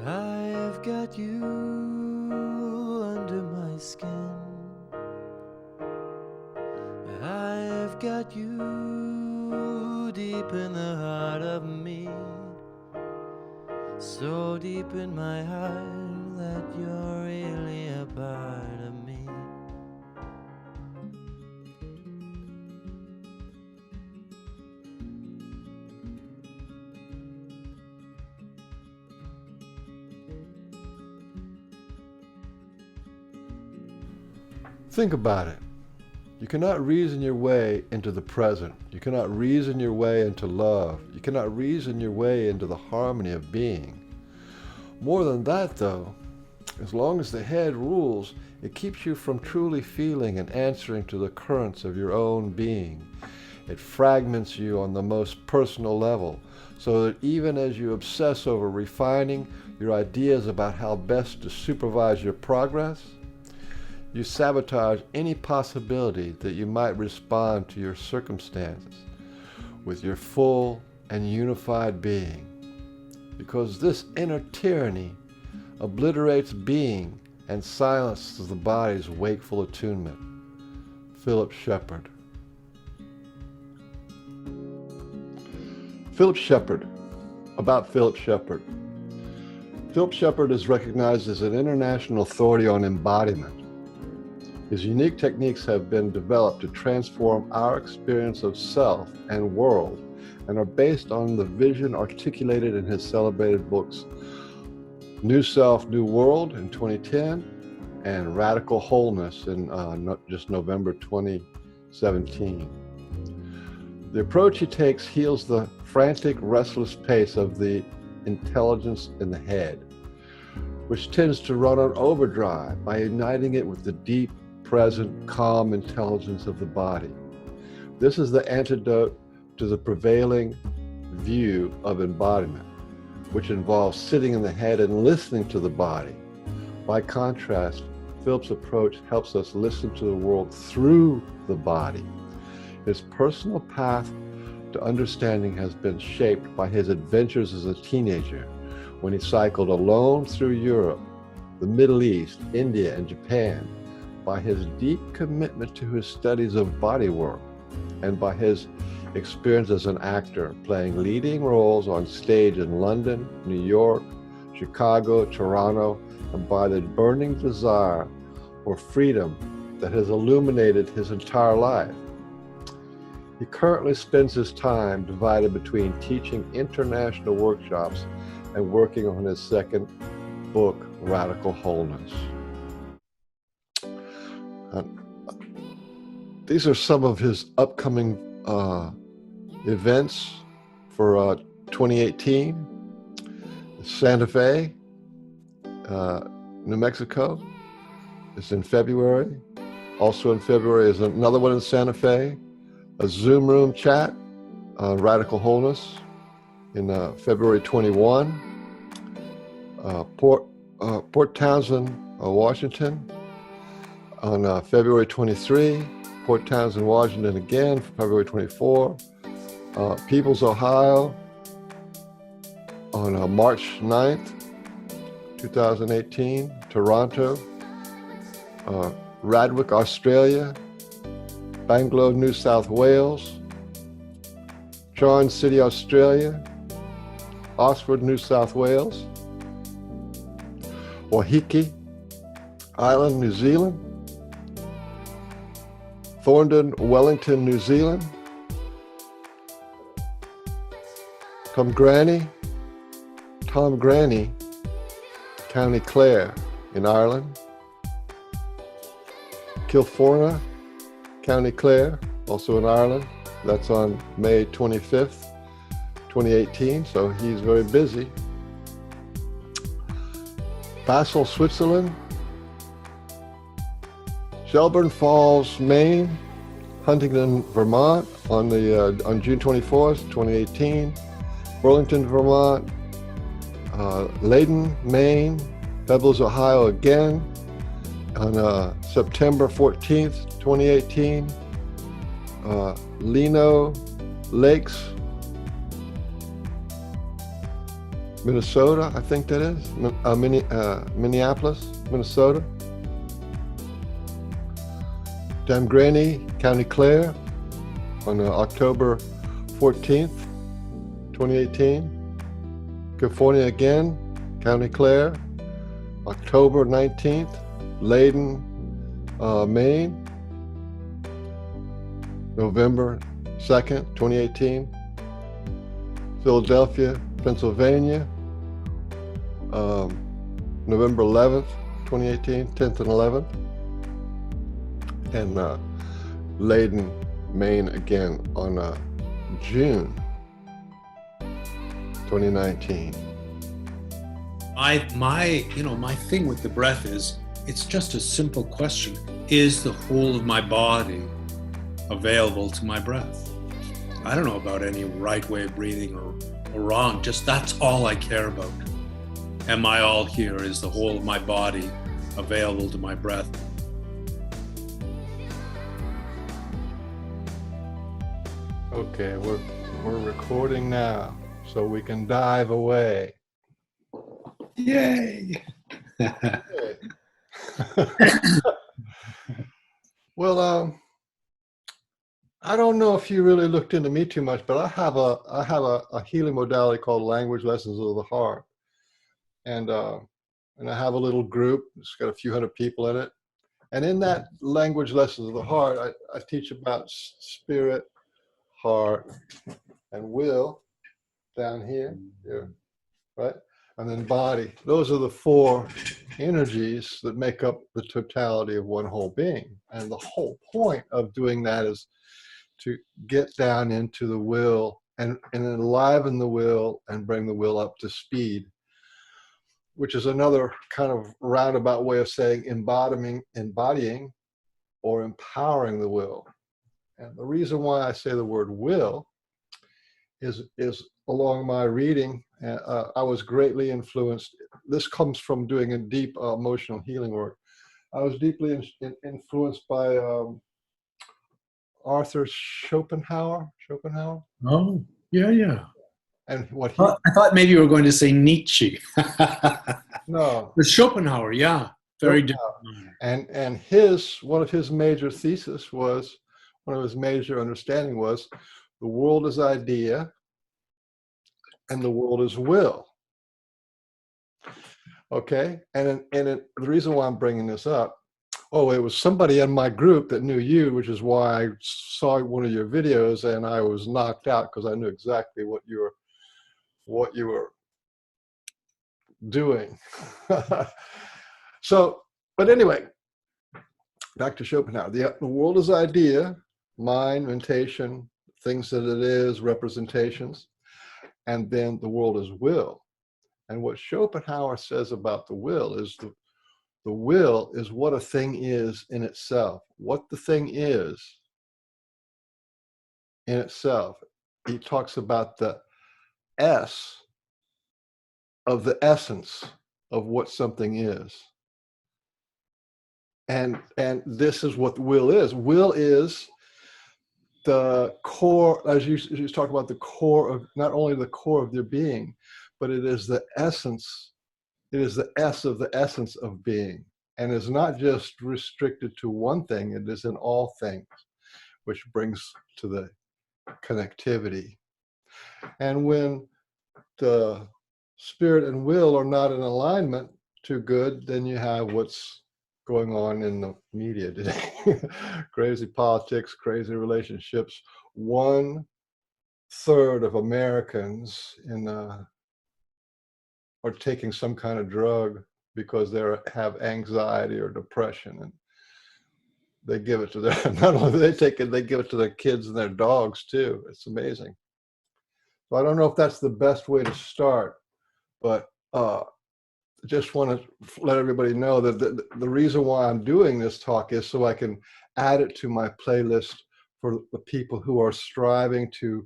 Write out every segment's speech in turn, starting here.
I've got you under my skin. I've got you deep in the heart of me, so deep in my heart that you're really a part of me. Think about it. You cannot reason your way into the present. You cannot reason your way into love. You cannot reason your way into the harmony of being. More than that, though, as long as the head rules, it keeps you from truly feeling and answering to the currents of your own being. It fragments you on the most personal level, so that even as you obsess over refining your ideas about how best to supervise your progress, you sabotage any possibility that you might respond to your circumstances with your full and unified being. Because this inner tyranny obliterates being and silences the body's wakeful attunement. Philip Shepard. Philip Shepard. About Philip Shepard. Philip Shepard is recognized as an international authority on embodiment. His unique techniques have been developed to transform our experience of self and world and are based on the vision articulated in his celebrated books New Self, New World in 2010 and Radical Wholeness in just November 2017. The approach he takes heals the frantic, restless pace of the intelligence in the head, which tends to run on overdrive by uniting it with the deep, present, calm intelligence of the body. This is the antidote to the prevailing view of embodiment, which involves sitting in the head and listening to the body. By contrast, Philip's approach helps us listen to the world through the body. His personal path to understanding has been shaped by his adventures as a teenager, when he cycled alone through Europe, the Middle East, India, and Japan, by his deep commitment to his studies of body work, and by his experience as an actor, playing leading roles on stage in London, New York, Chicago, Toronto, and by the burning desire for freedom that has illuminated his entire life. He currently spends his time divided between teaching international workshops and working on his second book, Radical Wholeness. These are some of his upcoming events for 2018. Santa Fe, New Mexico is in February. Also in February is another one in Santa Fe, a Zoom room chat on Radical Wholeness in February 21. Port Townsend, Washington on February 23. Port Townsend, Washington again for February 24. Peoples, Ohio on March 9th, 2018. Toronto. Radwick, Australia. Bangor, New South Wales. Charn City, Australia. Oxford, New South Wales. Waiheke Island, New Zealand. Thorndon, Wellington, New Zealand. Tom Granny, County Clare in Ireland. Kilforna, County Clare, also in Ireland. That's on May 25th, 2018, so he's very busy. Basel, Switzerland. Shelburne Falls, Maine. Huntington, Vermont on June 24th, 2018. Burlington, Vermont. Leyden, Maine. Pebbles, Ohio again on September 14th, 2018. Lino Lakes, Minnesota, I think that is. Minneapolis, Minnesota. Damgraney, County Clare, on October 14th, 2018. California again, County Clare, October 19th. Leyden, Maine, November 2nd, 2018. Philadelphia, Pennsylvania, November 11th, 2018, 10th and 11th. And Leyden, Maine again on June 2019. My thing with the breath is, it's just a simple question. Is the whole of my body available to my breath? I don't know about any right way of breathing or wrong, just that's all I care about. Am I all here? Is the whole of my body available to my breath? Okay, we're recording now, so we can dive away. Yay! Well, I don't know if you really looked into me too much, but I have a healing modality called Language Lessons of the Heart, and I have a little group. It's got a few hundred people in it, and in that Language Lessons of the Heart, I teach about spirit, heart, and will down here, right? And then body. Those are the four energies that make up the totality of one whole being. And the whole point of doing that is to get down into the will and enliven the will and bring the will up to speed, which is another kind of roundabout way of saying embodying or empowering the will. And the reason why I say the word will is along my reading, I was greatly influenced. This comes from doing a deep emotional healing work. I was deeply influenced by Arthur Schopenhauer. Oh, yeah. And what he... I thought maybe you were going to say Nietzsche. No. But Schopenhauer, yeah. Very different. And one of his major thesis was, one of his major understanding was, the world is idea and the world is will. Okay, and the reason why I'm bringing this up, it was somebody in my group that knew you, which is why I saw one of your videos and I was knocked out, because I knew exactly what you were doing. So, but anyway, back to Schopenhauer. The world is idea, mind, mentation, things that it is, representations, and then the world is will. And what Schopenhauer says about the will is the will is what a thing is in itself. What the thing is in itself. He talks about the S of the essence of what something is. And this is what will is. Will is the core, as you talk about, the core of, not only the core of their being, but it is the essence. It is the S of the essence of being, and is not just restricted to one thing. It is in all things, which brings to the connectivity. And when the spirit and will are not in alignment too good, then you have what's going on in the media today. Crazy politics, crazy relationships. 1/3 of Americans are taking some kind of drug because they have anxiety or depression, and they give it to their, not only do they take it, they give it to their kids and their dogs too. It's amazing. So I don't know if that's the best way to start, but just want to let everybody know that the reason why I'm doing this talk is so I can add it to my playlist for the people who are striving to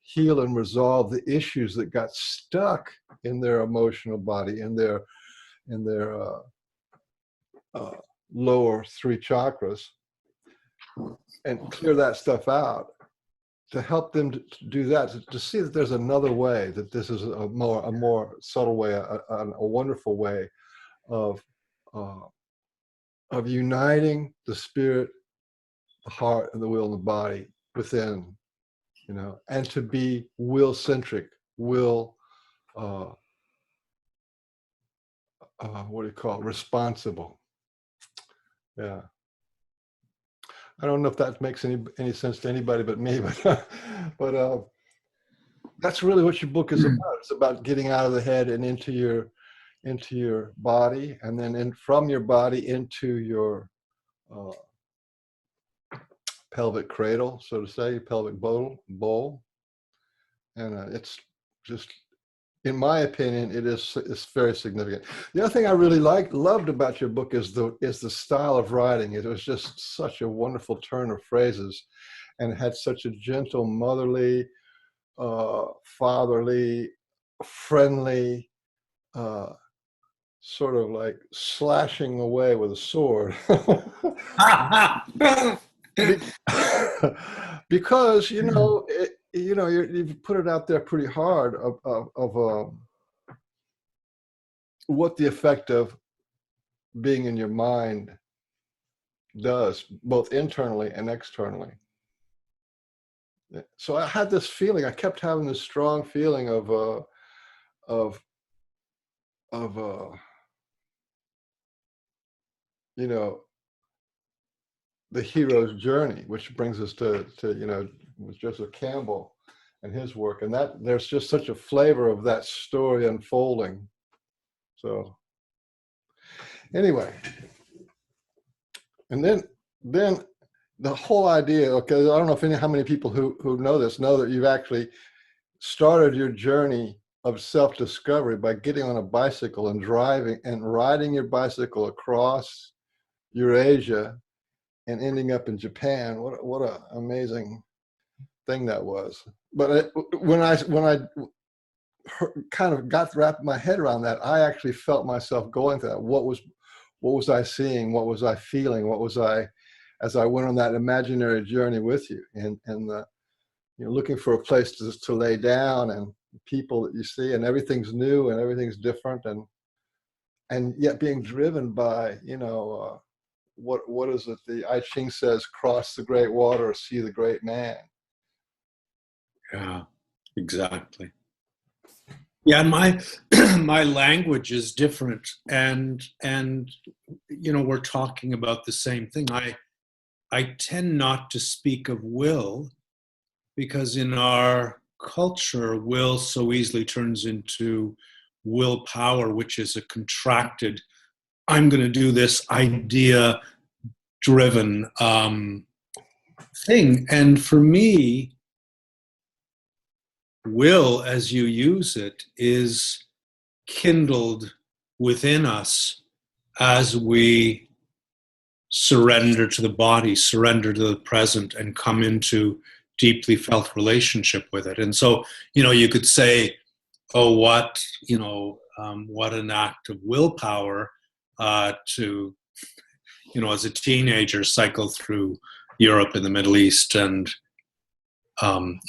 heal and resolve the issues that got stuck in their emotional body, in their lower 3 chakras, and clear that stuff out to help them to do that, to see that there's another way, that this is a more subtle way, a wonderful way of uniting the spirit, the heart, and the will and the body within, and to be will-centric, what do you call it? Responsible. Yeah. I don't know if that makes any sense to anybody but me, but that's really what your book is about. It's about getting out of the head and into your body, and then from your body into your pelvic cradle, so to say, pelvic bowl. And it's just, in my opinion, it's very significant. The other thing I really loved about your book is the style of writing. It was just such a wonderful turn of phrases, and it had such a gentle, motherly, fatherly, friendly, sort of like slashing away with a sword. Because you've put it out there pretty hard of what the effect of being in your mind does, both internally and externally. So I had this feeling. I kept having this strong feeling of the hero's journey, which brings us to with Joseph Campbell and his work, and that there's just such a flavor of that story unfolding. So anyway, and then the whole idea, okay, I don't know how many people who know that you've actually started your journey of self-discovery by getting on a bicycle and driving and riding your bicycle across Eurasia and ending up in Japan. What an amazing thing that was. But when I kind of wrapped my head around that, I actually felt myself going through that. What was I seeing? What was I feeling? What was I, as I went on that imaginary journey with you, and looking for a place to lay down, and people that you see, and everything's new and everything's different, and yet being driven by what is it? The I Ching says, cross the great water, see the great man. Yeah, exactly. Yeah, my my language is different, and we're talking about the same thing. I tend not to speak of will, because in our culture, will so easily turns into willpower, which is a contracted, I'm going to do this idea-driven thing. And for me, will, as you use it, is kindled within us as we surrender to the body, surrender to the present, and come into deeply felt relationship with it. And so, you could say, oh, what an act of willpower to, as a teenager, cycle through Europe and the Middle East and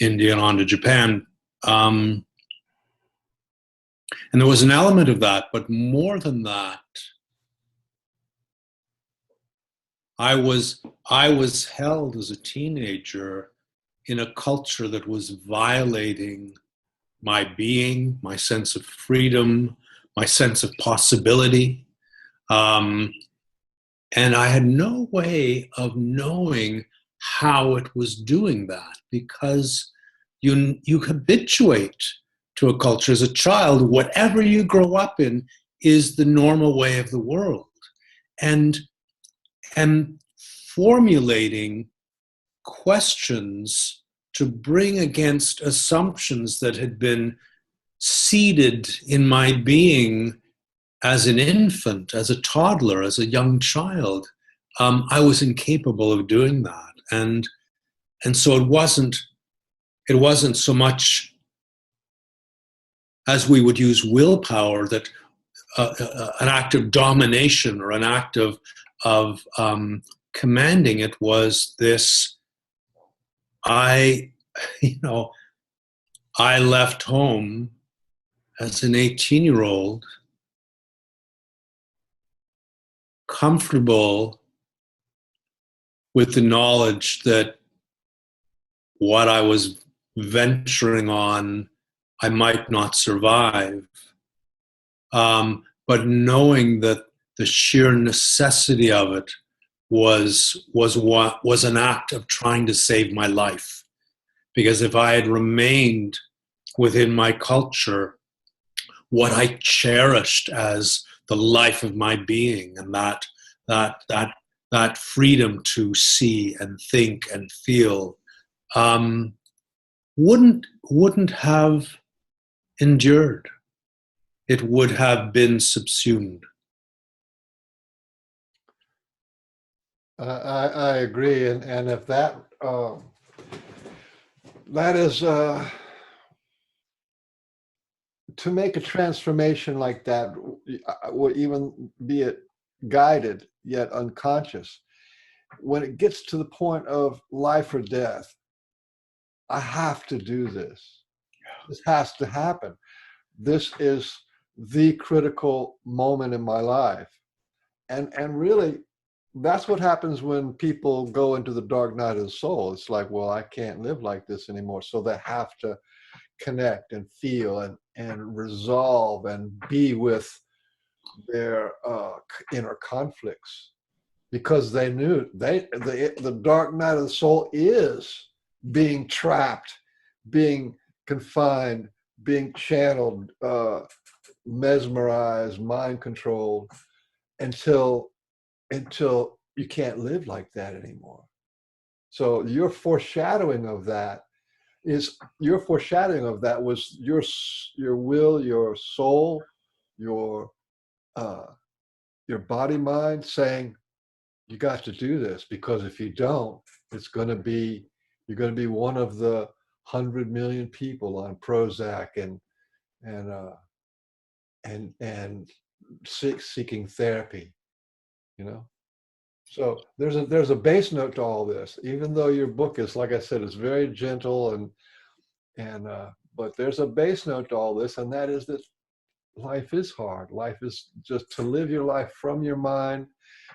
India and on to Japan. And there was an element of that, but more than that, I was held as a teenager in a culture that was violating my being, my sense of freedom, my sense of possibility. And I had no way of knowing how it was doing that, because you habituate to a culture as a child. Whatever you grow up in is the normal way of the world. And formulating questions to bring against assumptions that had been seeded in my being as an infant, as a toddler, as a young child, I was incapable of doing that. And so it wasn't so much as we would use willpower, that an act of domination or an act of commanding. It was this, I you know, I left home as an 18-year-old, comfortable with the knowledge that what I was venturing on, I might not survive. But knowing that the sheer necessity of it was an act of trying to save my life. Because if I had remained within my culture, what I cherished as the life of my being, and that freedom to see and think and feel, wouldn't have endured. It would have been subsumed. I agree, and if that that is to make a transformation like that, would even be it guided yet unconscious. When it gets to the point of life or death, I have to do this. This has to happen. This is the critical moment in my life. And really, that's what happens when people go into the dark night of the soul. It's like, well, I can't live like this anymore. So they have to connect and feel and resolve and be with their inner conflicts, because they knew the dark night of the soul is being trapped, being confined, being channeled, mesmerized, mind controlled, until you can't live like that anymore. So your foreshadowing of that was your will, your soul, your body, mind saying, you got to do this, because if you don't, you're going to be one of the 100 million people on Prozac and seeking therapy, you know. So there's a base note to all this, even though your book is, like I said, it's very gentle and but there's a base note to all this, and that is that life is hard. Life is just to live your life from your mind,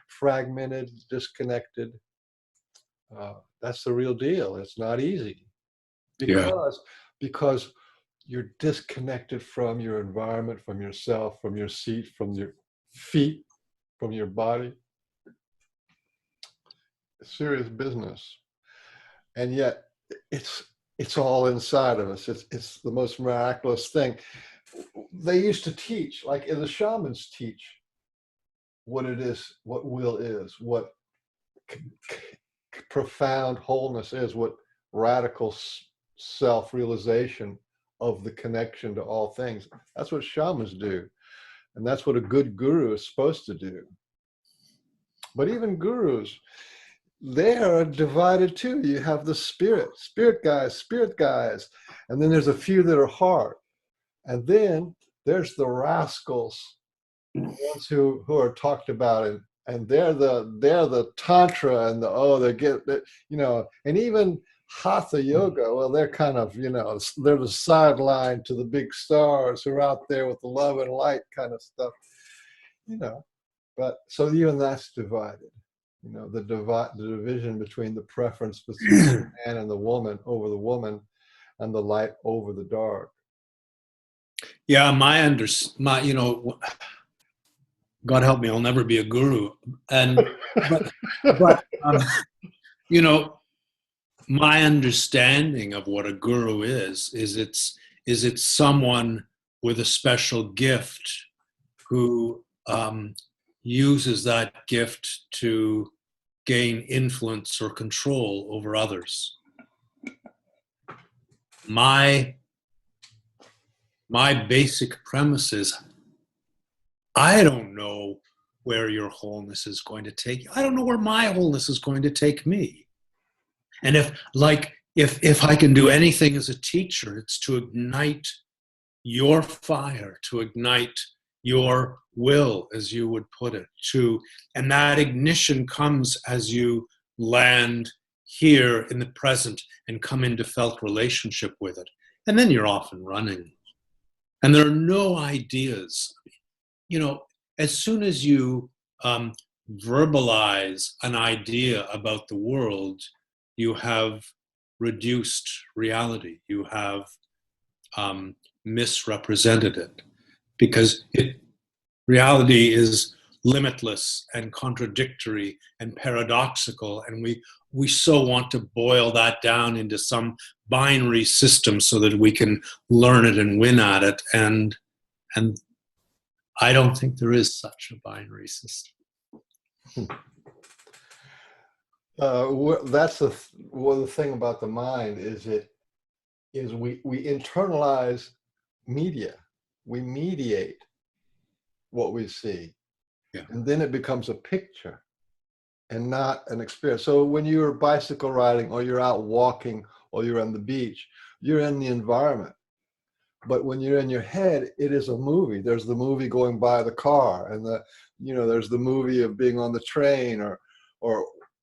fragmented, disconnected. That's the real deal. It's not easy because you're disconnected from your environment, from yourself, from your seat, from your feet, from your body. It's serious business. And yet it's all inside of us. It's the most miraculous thing. They used to teach, like the shamans teach, what it is, what will is, what profound wholeness is, what radical self-realization of the connection to all things. That's what shamans do. And that's what a good guru is supposed to do. But even gurus, they are divided too. You have the spirit guys, and then there's a few that are hard. And then there's the rascals, the ones who are talked about, and they're the tantra and and even hatha yoga. Well, they're kind of, they're the sideline to the big stars who are out there with the love and light kind of stuff, But so even that's divided. The division between the preference between the man and the woman over the woman, and the light over the dark. Yeah, God help me, I'll never be a guru. But my understanding of what a guru is it's someone with a special gift who uses that gift to gain influence or control over others. My basic premise is, I don't know where your wholeness is going to take you. I don't know where my wholeness is going to take me. And if I can do anything as a teacher, it's to ignite your fire, to ignite your will, as you would put it, and that ignition comes as you land here in the present and come into felt relationship with it. And then you're off and running. And there are no ideas. You know, as soon as you verbalize an idea about the world, you have reduced reality. You have misrepresented it, because reality is limitless and contradictory and paradoxical, and we so want to boil that down into some binary system so that we can learn it and win at it, and I don't think there is such a binary system. That's the thing about the mind is we internalize media. We mediate what we see. Yeah. And then it becomes a picture and not an experience. So when you're bicycle riding or you're out walking or you're on the beach, you're in the environment. But when you're in your head, it is a movie. There's the movie going by the car, and there's the movie of being on the train or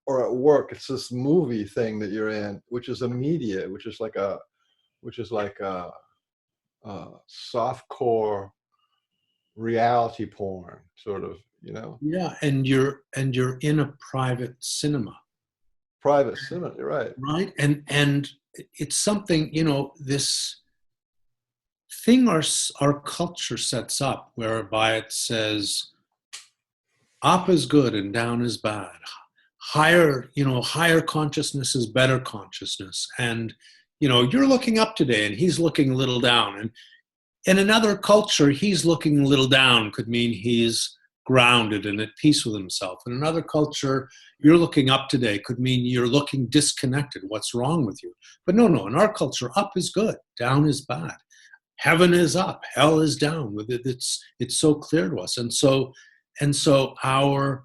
at work. It's this movie thing that you're in, which is a media, which is like a softcore reality porn, sort of, Yeah, and you're in a private cinema. Private cinema, you're right. Right? And it's something, this thing our culture sets up, whereby it says up is good and down is bad. Higher consciousness is better consciousness. And, you're looking up today and he's looking a little down. And in another culture, he's looking a little down could mean he's grounded and at peace with himself. In another culture, you're looking up today could mean you're looking disconnected. What's wrong with you? But no, in our culture, up is good, down is bad. Heaven is up, hell is down. It's so clear to us. And so our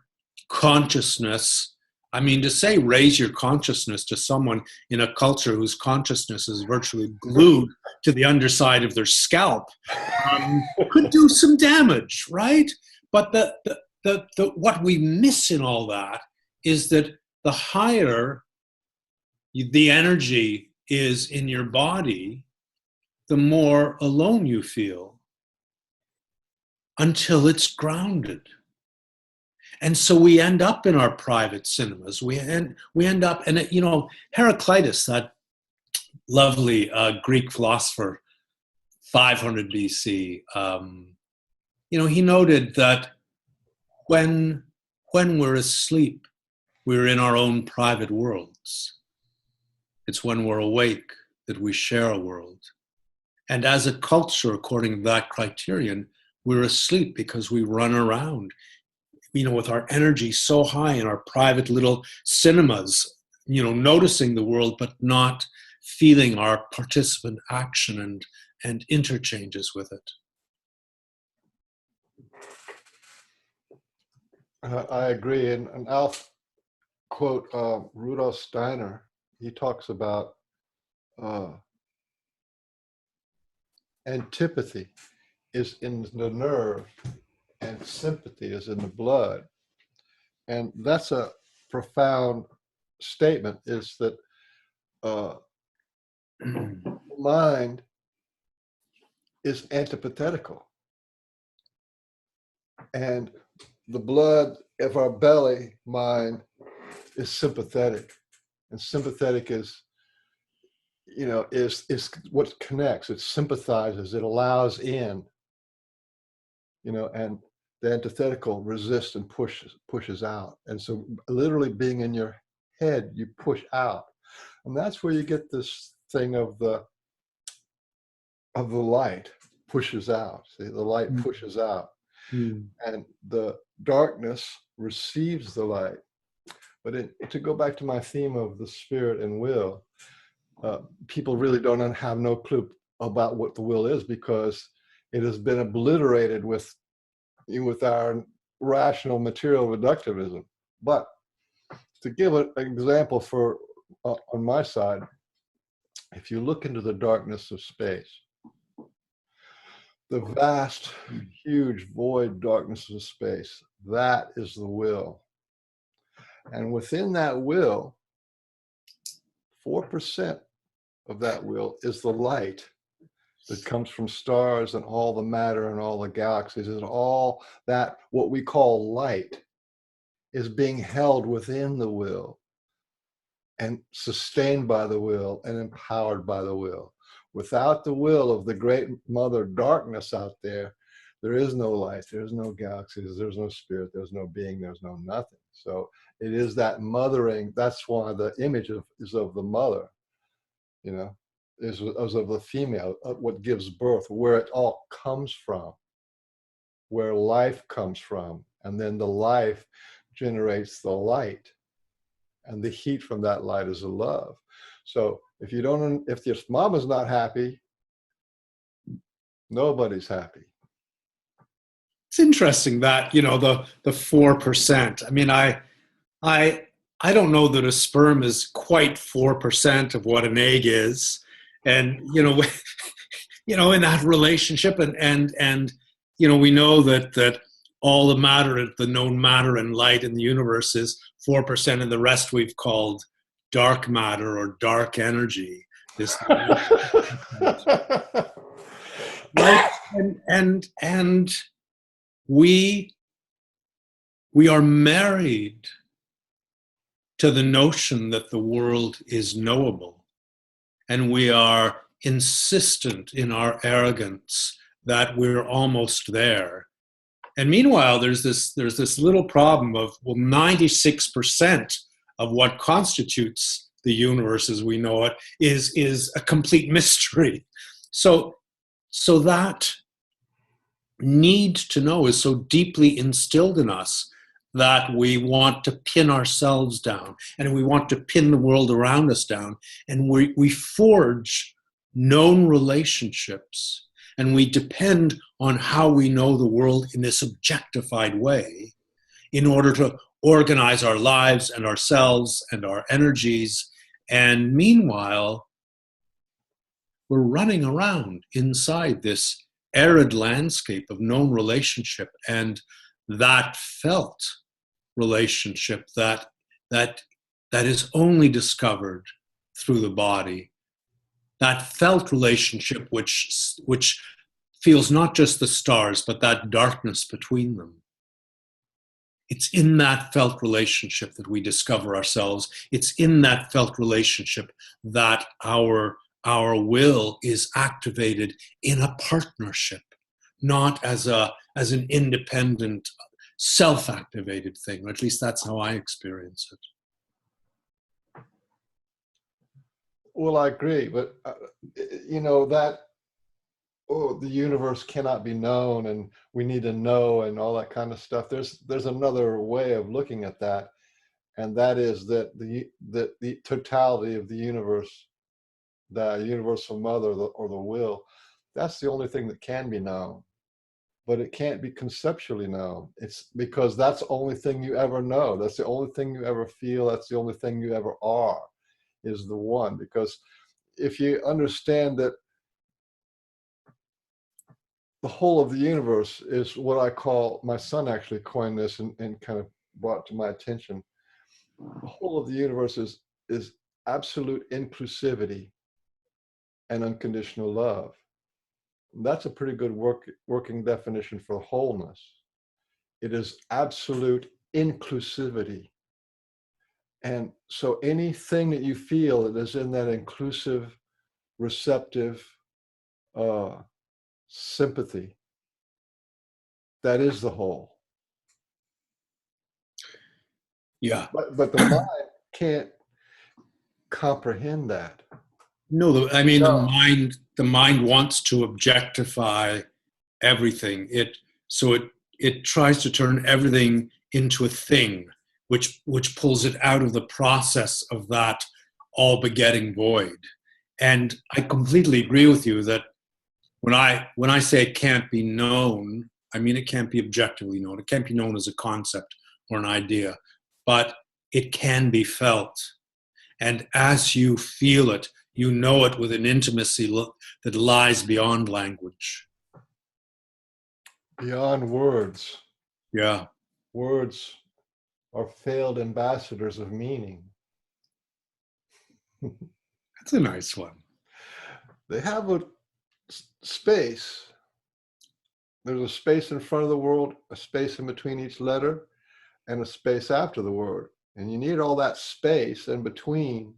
consciousness, to say raise your consciousness to someone in a culture whose consciousness is virtually glued to the underside of their scalp, could do some damage, right? But the what we miss in all that is that the higher the energy is in your body, the more alone you feel until it's grounded. And so we end up in our private cinemas. We end up, and Heraclitus, that lovely Greek philosopher, 500 BC, he noted that when we're asleep, we're in our own private worlds. It's when we're awake that we share a world. And as a culture, according to that criterion, we're asleep because we run around, with our energy so high in our private little cinemas, noticing the world, but not feeling our participant action and interchanges with it. I agree. And I'll quote Rudolf Steiner. He talks about antipathy is in the nerve and sympathy is in the blood. And that's a profound statement, is that mind is antithetical. And the blood of our belly, mind, is sympathetic. And sympathetic is what connects. It sympathizes, it allows in, and the antithetical resists and pushes out. And so literally being in your head, you push out. And that's where you get this thing of the light pushes out. See, the light pushes out. And the darkness receives the light. But to go back to my theme of the spirit and will, people really don't have no clue about what the will is, because it has been obliterated with our rational material reductivism. But to give an example on my side, if you look into the darkness of space, the vast, huge void darkness of space, that is the will. And within that will 4% of that will is the light that comes from stars and all the matter and all the galaxies, and all that what we call light is being held within the will and sustained by the will and empowered by the will. Without the will of the great mother darkness out there, there is no light, there's no galaxies, there's no spirit, there's no being, there's no nothing. So it is that mothering. That's why the image is of the mother, you know, is of the female, what gives birth, where it all comes from, where life comes from. And then the life generates the light. And the heat from that light is the love. So if your mama's not happy, nobody's happy. It's interesting that, you know, the 4%. I mean, I don't know that a sperm is quite 4% of what an egg is. And, you know, you know, in that relationship and you know, we know that all the matter, the known matter and light in the universe is 4%, and the rest we've called dark matter or dark energy. This right? And we are married to the notion that the world is knowable, and we are insistent in our arrogance that we're almost there. And meanwhile, there's this little problem of, well, 96% of what constitutes the universe as we know it is a complete mystery. So that need to know is so deeply instilled in us that we want to pin ourselves down, and we want to pin the world around us down, and we forge known relationships, and we depend on how we know the world in this objectified way in order to organize our lives and ourselves and our energies. And meanwhile, we're running around inside this arid landscape of known relationship, and that felt relationship that is only discovered through the body. That felt relationship which feels not just the stars, but that darkness between them. It's in that felt relationship that we discover ourselves. It's in that felt relationship that our will is activated in a partnership, not as an independent, self-activated thing. Or at least that's how I experience it. Well, I agree, but you know that, oh, the universe cannot be known, and we need to know, and all that kind of stuff. There's another way of looking at that, and that is that the totality of the universe, the universal mother, or the will, that's the only thing that can be known, but it can't be conceptually known. It's because that's the only thing you ever know. That's the only thing you ever feel. That's the only thing you ever are, is the one. Because if you understand that the whole of the universe is what I call, my son actually coined this and kind of brought to my attention. The whole of the universe is absolute inclusivity and unconditional love. That's a pretty good working definition for wholeness. It is absolute inclusivity. And so anything that you feel that is in that inclusive, receptive sympathy, that is the whole. Yeah. But the mind can't comprehend that. No, I mean, No. the mind wants to objectify everything. It tries to turn everything into a thing, which pulls it out of the process of that all begetting void. And I completely agree with you that when I say it can't be known, I mean it can't be objectively known. It can't be known as a concept or an idea, but it can be felt. And as you feel it, you know it with an intimacy that lies beyond language. Beyond words. Yeah. Words are failed ambassadors of meaning. That's a nice one. They have a space. There's a space in front of the word, a space in between each letter, and a space after the word. And you need all that space in between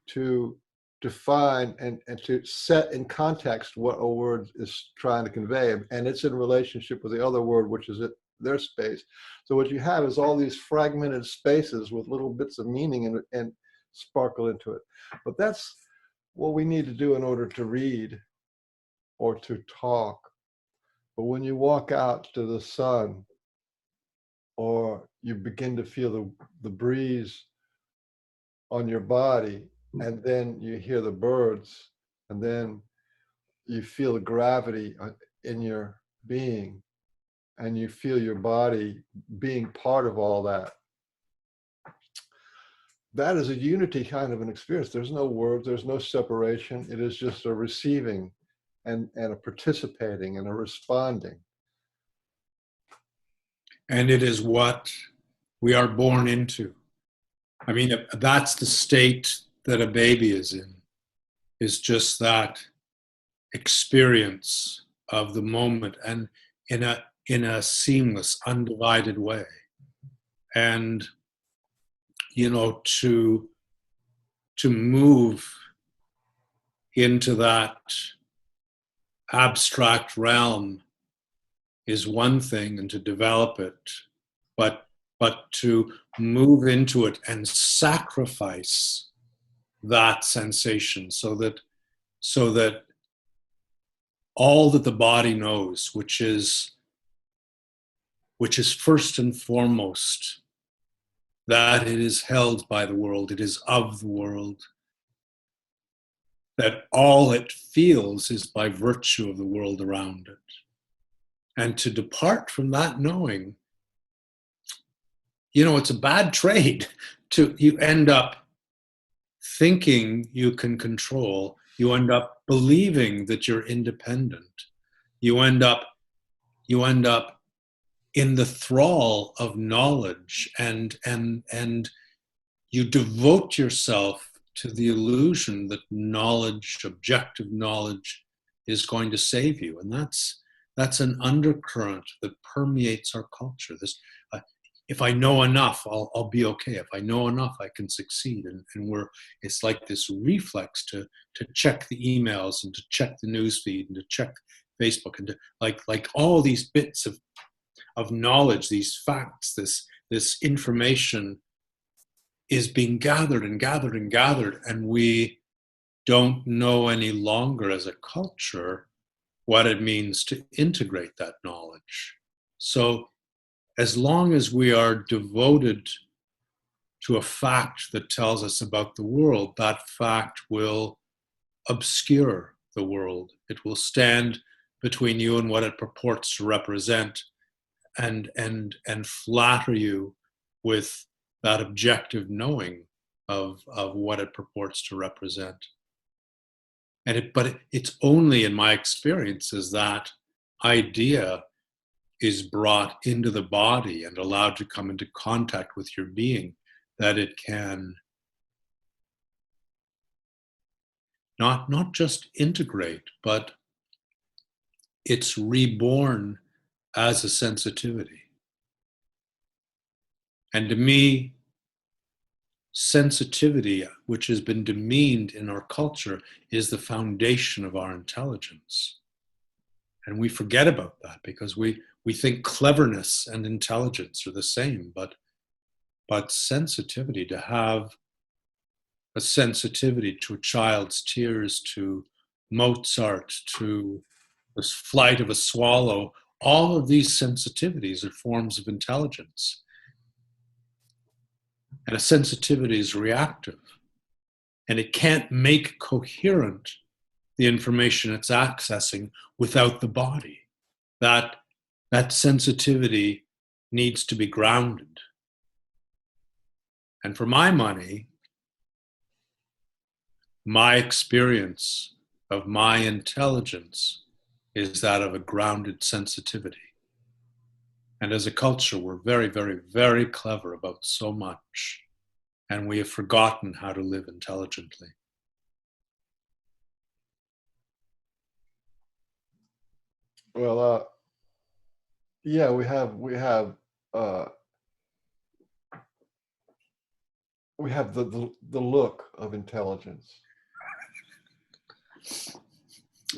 to define and to set in context what a word is trying to convey. And it's in relationship with the other word, which is their space. So what you have is all these fragmented spaces with little bits of meaning and sparkle into it. But that's what we need to do in order to read or to talk. But when you walk out to the sun, or you begin to feel the breeze on your body, and then you hear the birds, and then you feel the gravity in your being, and you feel your body being part of all that. That is a unity kind of an experience. There's no words, there's no separation. It is just a receiving and a participating and a responding. And it is what we are born into. I mean, that's the state that a baby is in, is just that experience of the moment, and in a seamless, undivided way. And, you know, to move into that abstract realm is one thing, and to develop it, but to move into it and sacrifice that sensation so that all that the body knows, which is first and foremost that it is held by the world, it is of the world, that all it feels is by virtue of the world around it. And to depart from that knowing, you know, it's a bad trade. You end up thinking you can control. You end up believing that you're independent. You end up in the thrall of knowledge, and you devote yourself to the illusion that knowledge, objective knowledge, is going to save you. And that's an undercurrent that permeates our culture. This, if I know enough, I'll be okay. If I know enough, I can succeed. And it's like this reflex to check the emails and to check the newsfeed and to check Facebook and to like all these bits of knowledge, these facts, this information is being gathered and gathered and gathered, and we don't know any longer as a culture what it means to integrate that knowledge. So as long as we are devoted to a fact that tells us about the world, that fact will obscure the world. It will stand between you and what it purports to represent, and flatter you with that objective knowing of what it purports to represent. But it's only in my experience as that idea is brought into the body and allowed to come into contact with your being, that it can not just integrate, but it's reborn as a sensitivity. And to me, sensitivity, which has been demeaned in our culture, is the foundation of our intelligence. And we forget about that because we think cleverness and intelligence are the same, but sensitivity, to have a sensitivity to a child's tears, to Mozart, to the flight of a swallow, all of these sensitivities are forms of intelligence. And a sensitivity is reactive, and it can't make coherent the information it's accessing without the body. That sensitivity needs to be grounded. And for my money, my experience of my intelligence is that of a grounded sensitivity. And as a culture, we're very, very, very clever about so much, and we have forgotten how to live intelligently. Well, yeah, uh, we have the look of intelligence.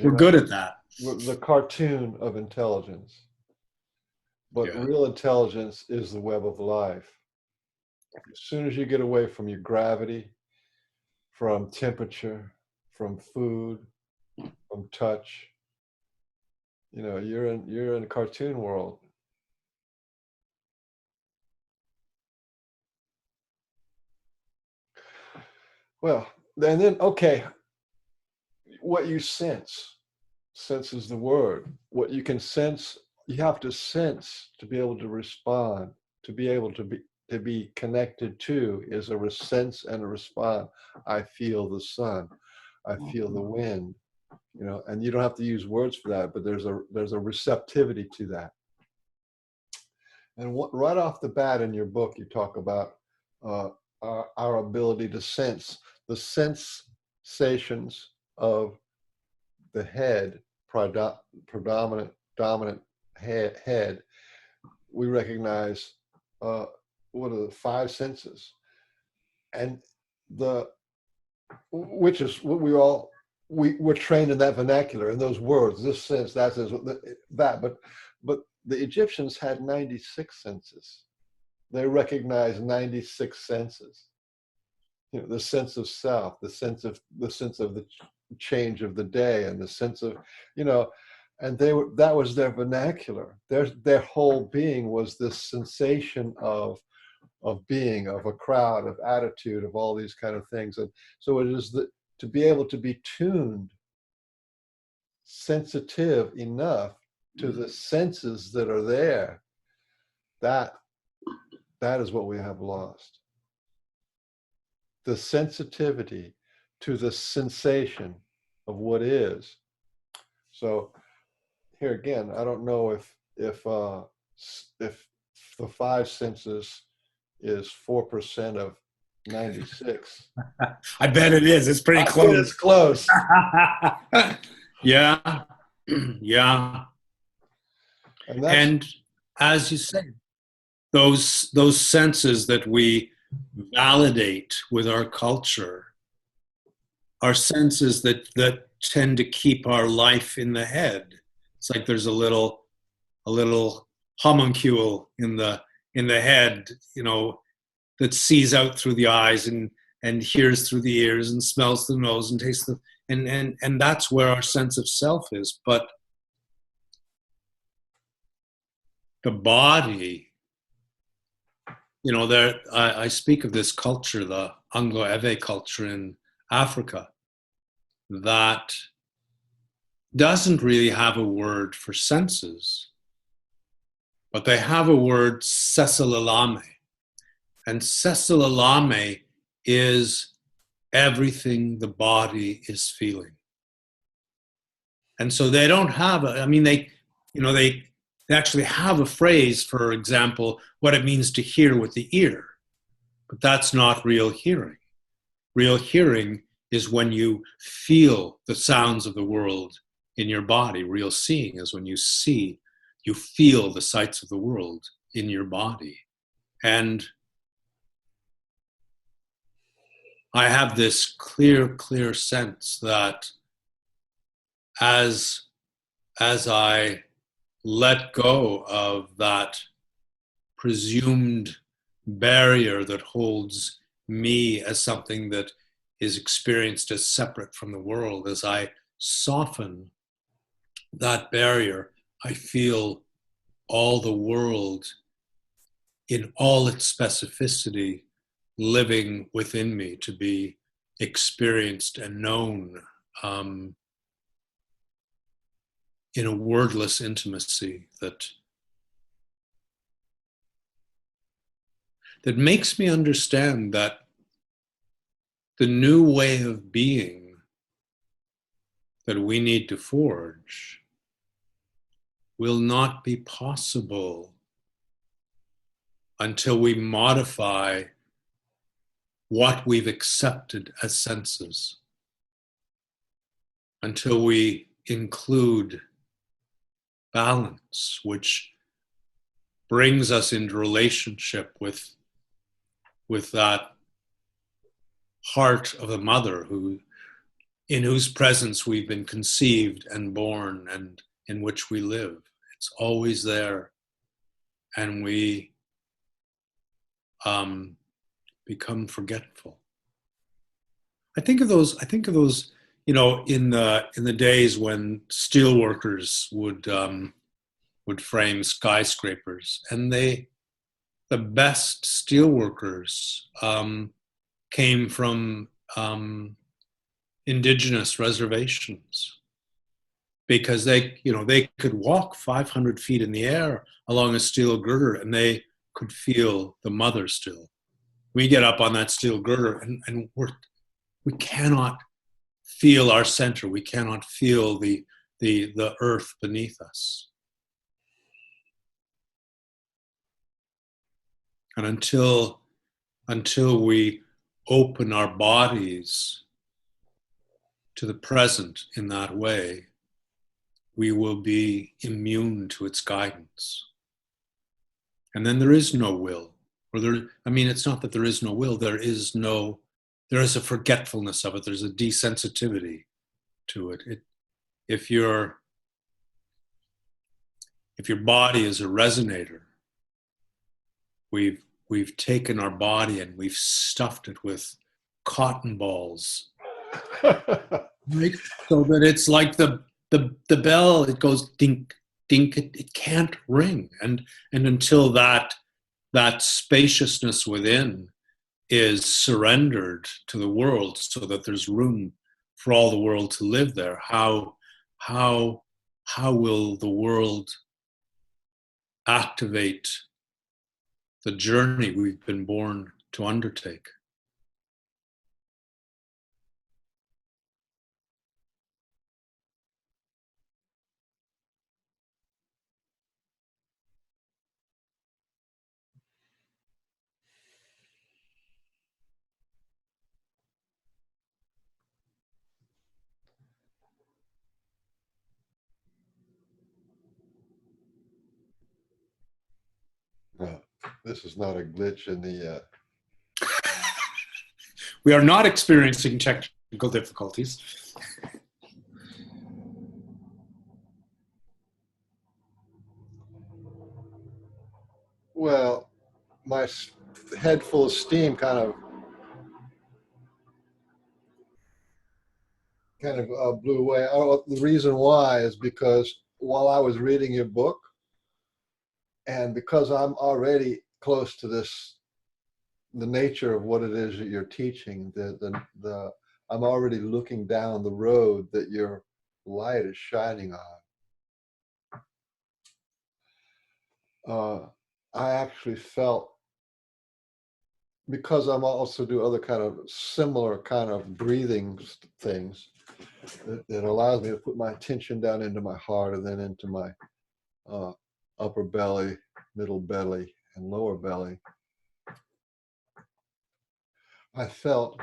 We're good at that. The cartoon of intelligence. But Yeah. real intelligence is the web of life. As soon as you get away from your gravity, from temperature, from food, from touch, you're in a cartoon world. Well, and then okay, what you sense is the word. What you can sense, you have to sense to be able to respond, to be able to be connected to is a sense and a respond. I feel the sun, I feel the wind, and you don't have to use words for that, but there's a receptivity to that. And right off the bat in your book, you talk about our ability to sense the sensations of the head, dominant head. We recognize what are the five senses, and which is what we're trained in that vernacular, in those words, this sense, that sense, that. But the Egyptians had 96 senses. They recognized 96 senses. The sense of self, the sense of the change of the day, and the sense of, and that was their vernacular. Their whole being was this sensation of being, of a crowd, of attitude, of all these kind of things. And so it is to be able to be tuned, sensitive enough to the senses that are there, that is what we have lost. The sensitivity to the sensation of what is. So here again, I don't know if the five senses is 4% of 96. I bet it is. It's pretty close. It's close. Yeah. Yeah. And as you say, those senses that we validate with our culture are senses that tend to keep our life in the head. It's like there's a little homuncule in the head, that sees out through the eyes and hears through the ears and smells through the nose and tastes and that's where our sense of self is. But the body, I speak of this culture, the Anglo-Ewe culture in Africa, that doesn't really have a word for senses, but they have a word, seselalame. And seselalame is everything the body is feeling. And so they don't have they actually have a phrase, for example, what it means to hear with the ear, but that's not real hearing. Real hearing is when you feel the sounds of the world in your body. Real seeing is when you feel the sights of the world in your body. And I have this clear sense that as I let go of that presumed barrier that holds me as something that is experienced as separate from the world, as I soften that barrier, I feel all the world in all its specificity living within me, to be experienced and known in a wordless intimacy that makes me understand that the new way of being that we need to forge will not be possible until we modify what we've accepted as senses, until we include balance, which brings us into relationship with that heart of the mother in whose presence we've been conceived and born and in which we live. It's always there. And we become forgetful. I think of those, you know, in the days when steel workers would frame skyscrapers, and the best steel workers came from indigenous reservations, because they could walk 500 feet in the air along a steel girder and they could feel the mother still. We get up on that steel girder and we cannot feel our center. We cannot feel the earth beneath us. And until we open our bodies to the present in that way, we will be immune to its guidance. And then there is no will. It's not that there is no will, there is a forgetfulness of it. There's a desensitivity to it. If your body is a resonator, we've taken our body and we've stuffed it with cotton balls. Right? So that it's like the bell, it goes dink, dink, it can't ring. And until that spaciousness within is surrendered to the world, so that there's room for all the world to live there, how will the world activate the journey we've been born to undertake? No, this is not a glitch in the... We are not experiencing technical difficulties. Well, my head full of steam kind of blew away. The reason why is because while I was reading your book, and because I'm already close to this, the nature of what it is that you're teaching, I'm already looking down the road that your light is shining on. I actually felt, because I'm also do other kind of similar kind of breathing things, that allows me to put my attention down into my heart and then into my upper belly, middle belly, and lower belly. I felt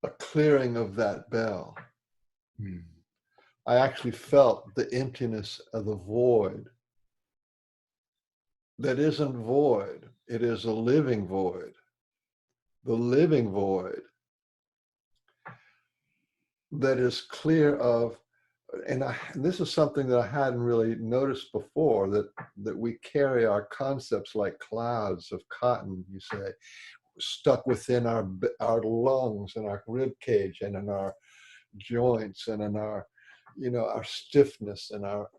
a clearing of that bell. I actually felt the emptiness of the void that isn't void. It is a living void. The living void that is clear of, and this is something that I hadn't really noticed before, that we carry our concepts like clouds of cotton, you say, stuck within our lungs and our rib cage and in our joints and in our, our stiffness and our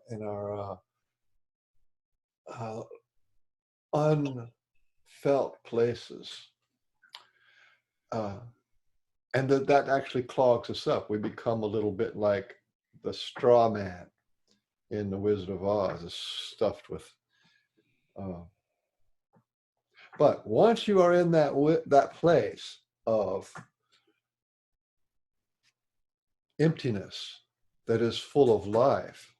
unfelt places. And that actually clogs us up. We become a little bit like the straw man in The Wizard of Oz, is stuffed with. But once you are in that place of emptiness that is full of life,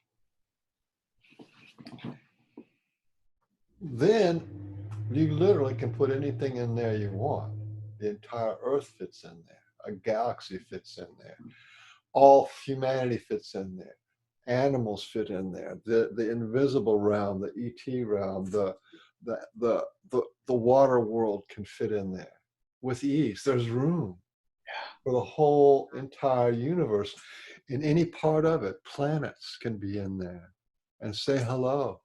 then you literally can put anything in there you want. The entire earth fits in there. A galaxy fits in there. All humanity fits in there. animals fit in there, the invisible realm, the ET realm, the water world can fit in there with ease. There's room for the whole entire universe. In any part of it, planets can be in there and say hello.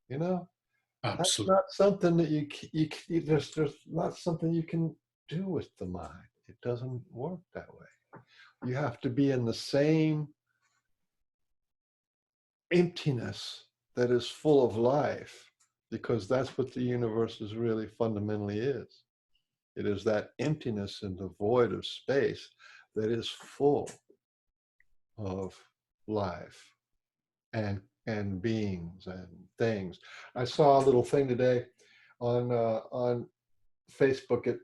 You know, that's Absolutely. not something that there's not something you can do with the mind. It doesn't work that way. You have to be in the same emptiness that is full of life, because that's what the universe is really fundamentally is. It is that emptiness in the void of space that is full of life and beings and things. I saw a little thing today on Facebook.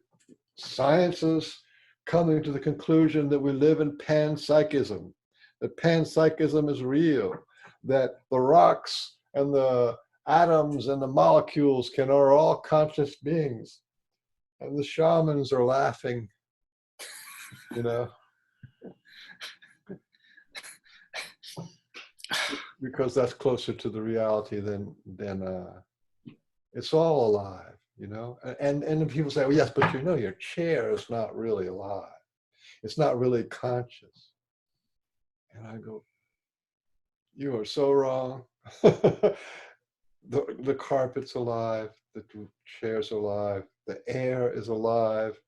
Science is coming to the conclusion that we live in panpsychism, that panpsychism is real, that the rocks and the atoms and the molecules are all conscious beings. And the shamans are laughing, you know, because that's closer to the reality than it's all alive, you know. And then people say, well, yes, but you know, your chair is not really alive. It's not really conscious. And I go, you are so wrong. The carpet's alive, the chair's alive, the air is alive,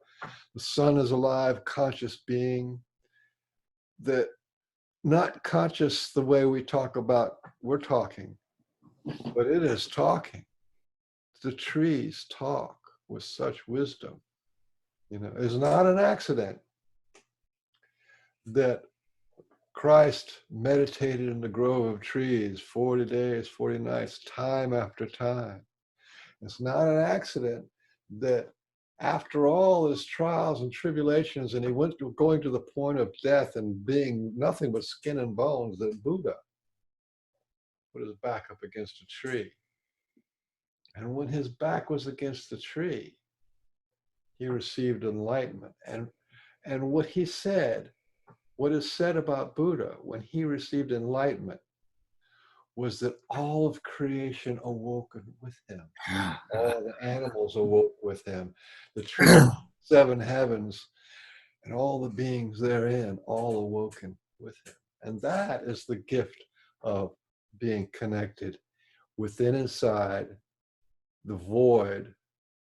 the sun is alive, conscious being. That not conscious the way we talk about we're talking, but it is talking. The trees talk with such wisdom. You know, it's not an accident that Christ meditated in the grove of trees 40 days, 40 nights, time after time. It's not an accident that after all his trials and tribulations, and he went to going to the point of death and being nothing but skin and bones, that Buddha put his back up against a tree. And when his back was against the tree, he received enlightenment. And what he said, what is said about Buddha when he received enlightenment, was that all of creation awoke with him. All the animals awoke with him. The tree, 7 heavens, and all the beings therein, all awoken with him. And that is the gift of being connected within inside the void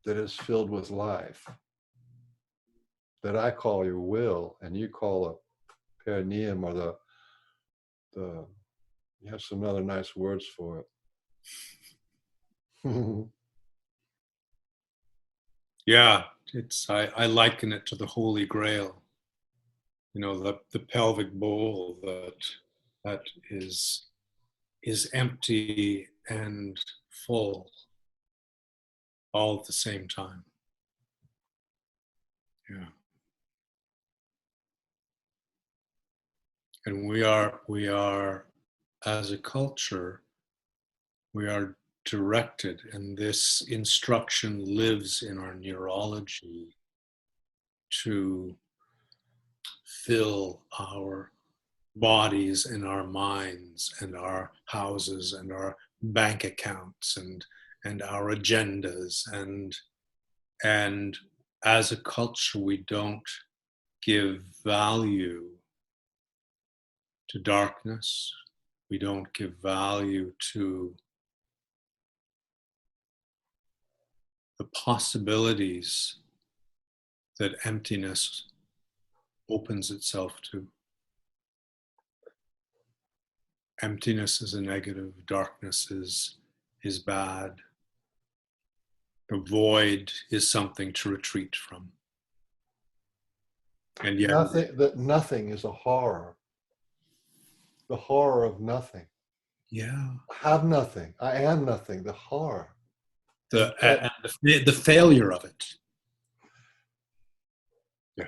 that is filled with life, that I call your will, and you call a perineum, or the you have some other nice words for it. Yeah, I liken it to the Holy Grail. You know, the pelvic bowl that is empty and full all at the same time. Yeah. And we are as a culture, we are directed, and this instruction lives in our neurology, to fill our bodies and our minds and our houses and our bank accounts and our agendas, and as a culture we don't give value to darkness. We don't give value to the possibilities that emptiness opens itself to. Emptiness is a negative, darkness is bad. The void is something to retreat from. And yet nothing is a horror. The horror of nothing. Yeah. I have nothing. I am nothing. The horror. The failure of it. Yeah.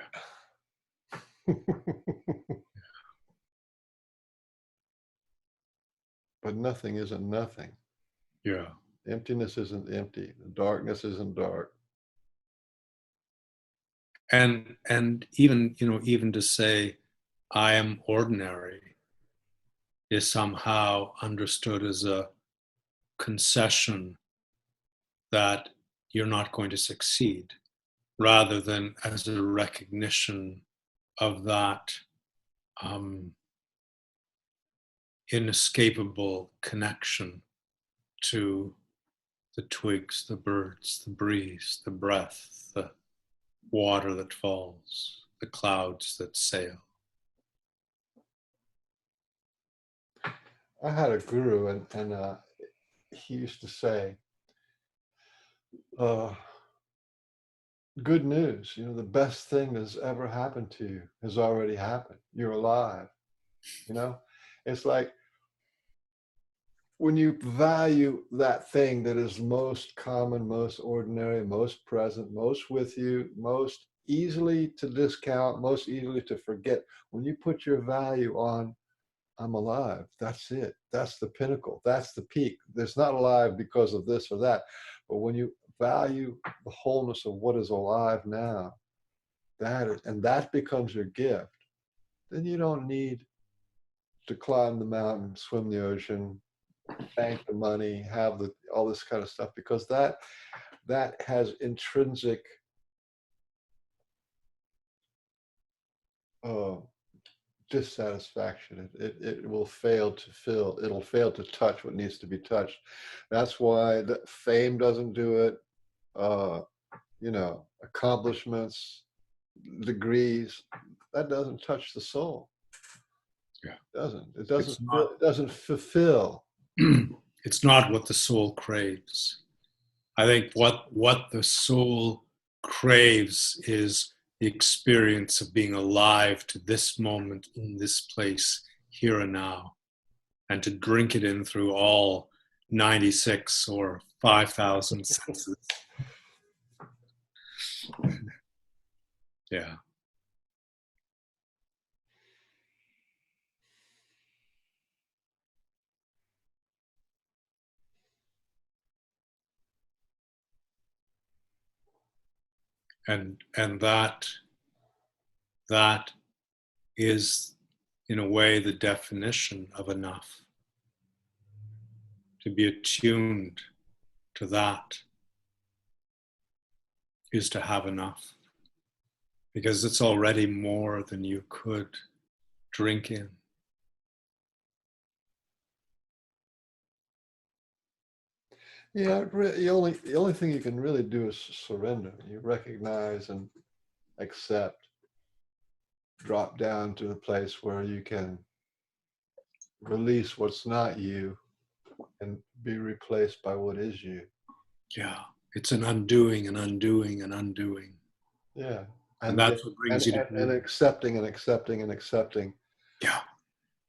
But nothing isn't nothing. Yeah. Emptiness isn't empty. Darkness isn't dark. And even, you know, even to say I am ordinary is somehow understood as a concession that you're not going to succeed, rather than as a recognition of that inescapable connection to the twigs, the birds, the breeze, the breath, the water that falls, the clouds that sail. I had a guru, and he used to say, good news, you know, the best thing that's ever happened to you has already happened. You're alive. You know, it's like when you value that thing that is most common, most ordinary, most present, most with you, most easily to discount, most easily to forget, when you put your value on, I'm alive, that's it. That's the pinnacle. That's the peak. There's not alive because of this or that. But when you value the wholeness of what is alive now, that becomes your gift, then you don't need to climb the mountain, swim the ocean, bank the money, have all this kind of stuff, because that has intrinsic dissatisfaction. It will fail to fill. It'll fail to touch what needs to be touched. That's why the fame doesn't do it. You know, accomplishments, degrees, that doesn't touch the soul. Yeah, It doesn't fulfill. It's not what the soul craves. I think what the soul craves is the experience of being alive to this moment in this place, here and now, and to drink it in through all 96 or 5,000 senses. Yeah. And that is, in a way, the definition of enough. To be attuned to that is to have enough, because it's already more than you could drink in. Yeah, the only thing you can really do is surrender. You recognize and accept, drop down to the place where you can release what's not you and be replaced by what is you. Yeah, it's an undoing and undoing and undoing. Yeah, and that's what brings you to and accepting and accepting and accepting. Yeah,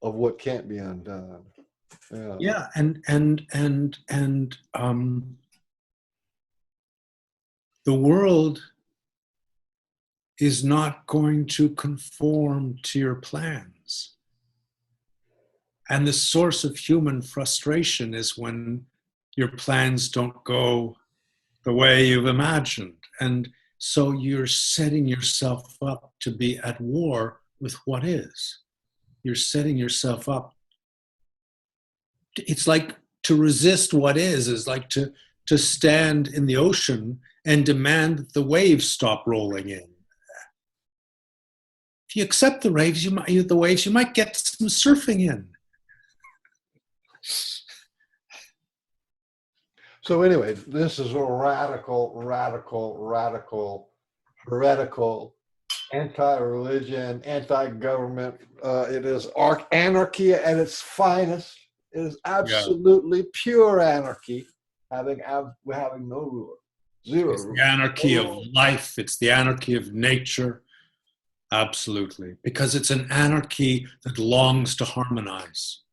of what can't be undone. Yeah. Yeah, and the world is not going to conform to your plans. And the source of human frustration is when your plans don't go the way you've imagined. And so you're setting yourself up to be at war with what is. You're setting yourself up. It's like to resist what is like to stand in the ocean and demand that the waves stop rolling in. If you accept the waves, you might get some surfing in. So anyway, this is a radical, heretical, anti-religion, anti-government. It is anarchy at its finest. It is absolutely pure anarchy, having no ruler, zero. It's the anarchy of life. It's the anarchy of nature. Absolutely, because it's an anarchy that longs to harmonize,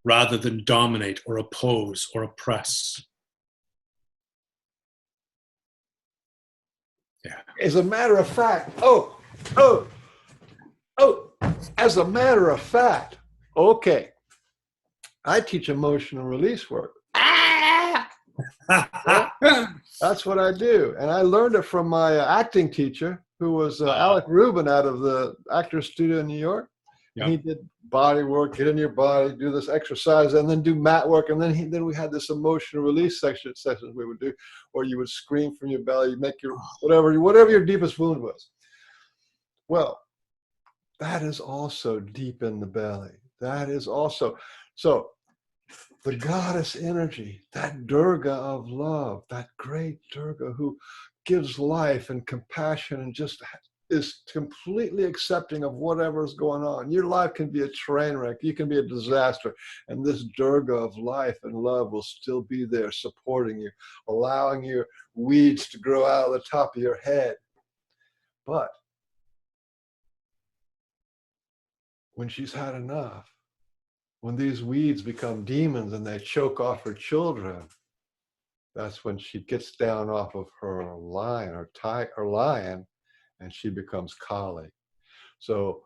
rather than dominate or oppose or oppress. Yeah. As a matter of fact, as a matter of fact, okay, I teach emotional release work. That's what I do. And I learned it from my acting teacher, who was Alec Rubin out of the Actors Studio in New York. And he did body work, get in your body, do this exercise, and then do mat work. And then we had this emotional release sessions we would do, or you would scream from your belly, you make your whatever your deepest wound was. Well, that is also deep in the belly. That is also, so the goddess energy, that Durga of love, that great Durga who gives life and compassion and just is completely accepting of whatever is going on. Your life can be a train wreck. You can be a disaster. And this Durga of life and love will still be there supporting you, allowing your weeds to grow out of the top of your head. But when she's had enough, when these weeds become demons and they choke off her children, that's when she gets down off of her lion or lion, and she becomes Kali. So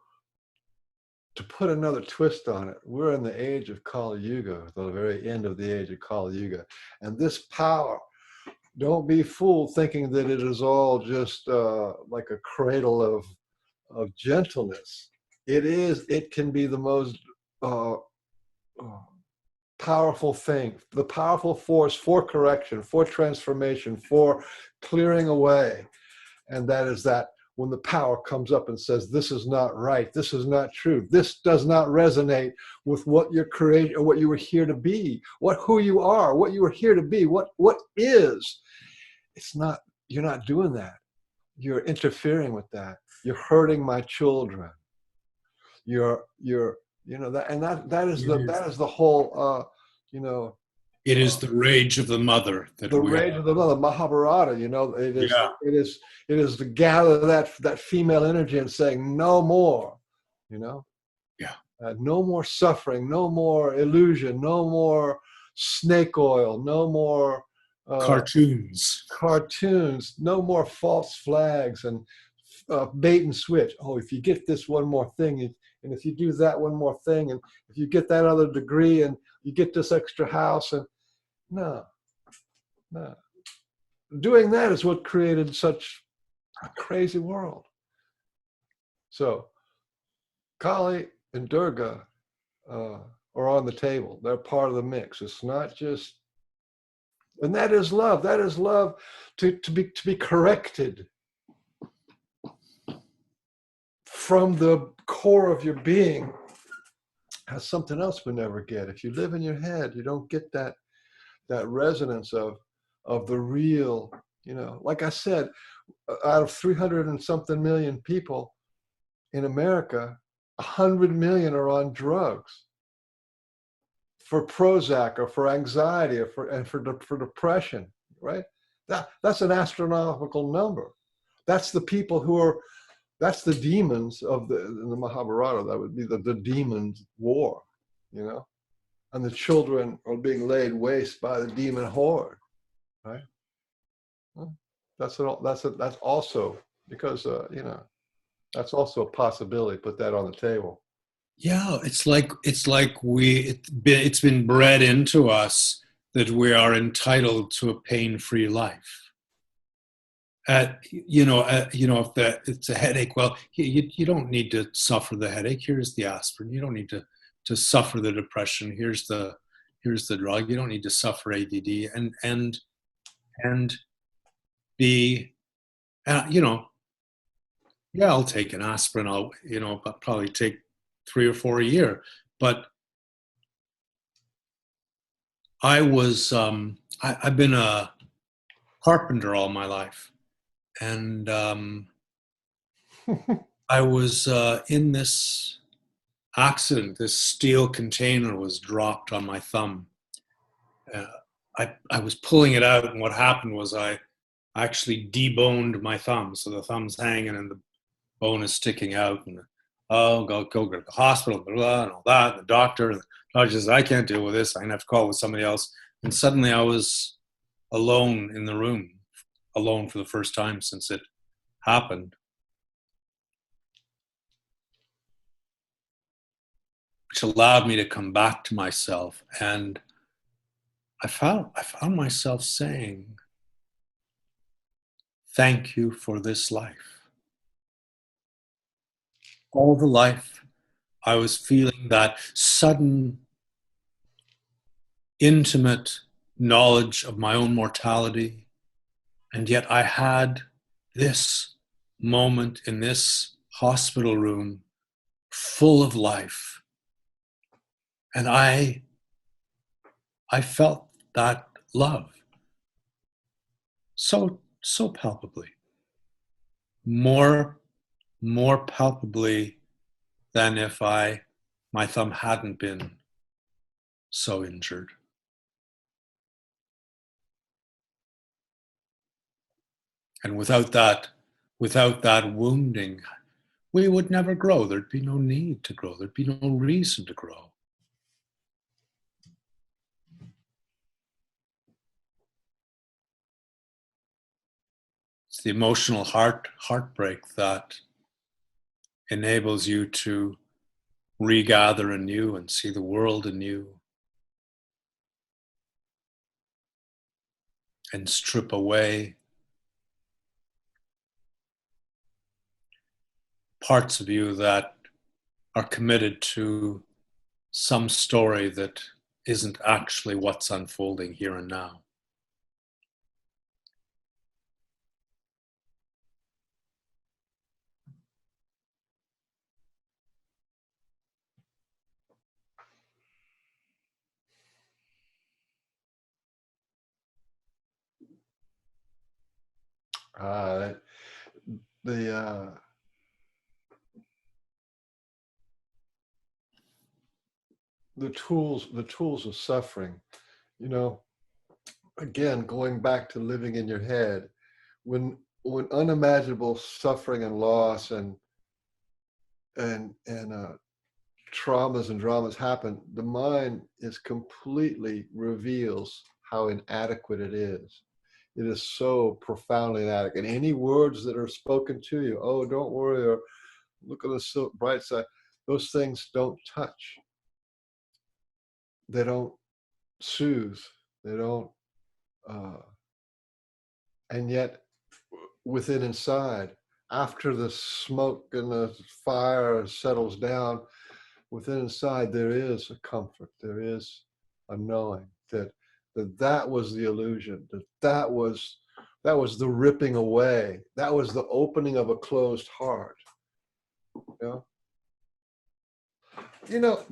to put another twist on it, we're in the age of Kali Yuga, the very end of the age of Kali Yuga. And this power, don't be fooled thinking that it is all just like a cradle of gentleness. It can be the most powerful thing, the powerful force for correction, for transformation, for clearing away. And that is that when the power comes up and says, this is not right, this is not true, this does not resonate with what you're creating or what you were here to be, who you are, what you were here to be, what is. It's not, you're not doing that. You're interfering with that. You're hurting my children. You're that is the whole it is the rage of the mother rage of the mother, Mahabharata. It is to gather that female energy and saying no more. No more suffering, no more illusion, no more snake oil, no more cartoons, no more false flags and bait and switch. Oh, if you get this one more thing, and if you do that one more thing, and if you get that other degree, and you get this extra house, and no. Doing that is what created such a crazy world. So Kali and Durga are on the table. They're part of the mix. It's not just, and that is love. That is love to be corrected from the core of your being. Has something else we never get. If you live in your head, you don't get that resonance of the real. Like I said, out of 300 and something million people in America, 100 million are on drugs for Prozac or for anxiety or for depression, right? That's an astronomical number. That's the people that's the demons in the Mahabharata. That would be the demons' war, and the children are being laid waste by the demon horde, right? That's also because that's also a possibility. Put that on the table. Yeah, it's like it's been bred into us that we are entitled to a pain-free life. If it's a headache, well, you don't need to suffer the headache. Here's the aspirin. You don't need to suffer the depression. Here's the drug. You don't need to suffer ADD and be, I'll take an aspirin. I'll probably take 3 or 4 a year. But I've been a carpenter all my life. And I was in this accident. This steel container was dropped on my thumb. I was pulling it out, and what happened was I actually deboned my thumb. So the thumb's hanging and the bone is sticking out. And go to the hospital, blah, blah, and all that. The doctor says, I can't deal with this. I'm going to have to call with somebody else. And suddenly I was alone in the room. Alone for the first time since it happened, which allowed me to come back to myself. And I found myself saying, thank you for this life. All the life I was feeling that sudden, intimate knowledge of my own mortality. And yet I had this moment in this hospital room full of life. And I felt that love so palpably, more palpably than if my thumb hadn't been so injured. And without that wounding, we would never grow. There'd be no need to grow. There'd be no reason to grow. It's the emotional heartbreak that enables you to regather anew and see the world anew and strip away parts of you that are committed to some story that isn't actually what's unfolding here and now. Uh, the tools of suffering, you know, again, going back to living in your head, when unimaginable suffering and loss and traumas and dramas happen, the mind is completely reveals how inadequate it is. It is so profoundly inadequate. And any words that are spoken to you, oh, don't worry, or look on the bright side, those things don't touch. They don't soothe. They don't, and yet within inside, after the smoke and the fire settles down, within inside there is a comfort, there is a knowing that was the illusion, that was the ripping away, that was the opening of a closed heart. You know,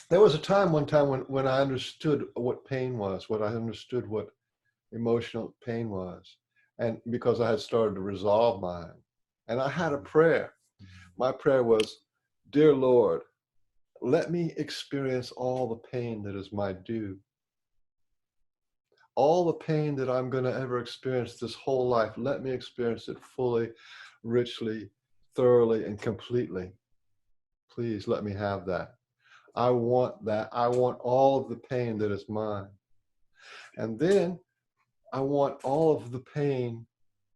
there was one time when I understood what pain was, I understood what emotional pain was, and because I had started to resolve mine, and I had a prayer. My prayer was, dear Lord, let me experience all the pain that is my due. All the pain that I'm going to ever experience this whole life, let me experience it fully, richly, thoroughly, and completely. Please let me have that. I want that. I want all of the pain that is mine. And then I want all of the pain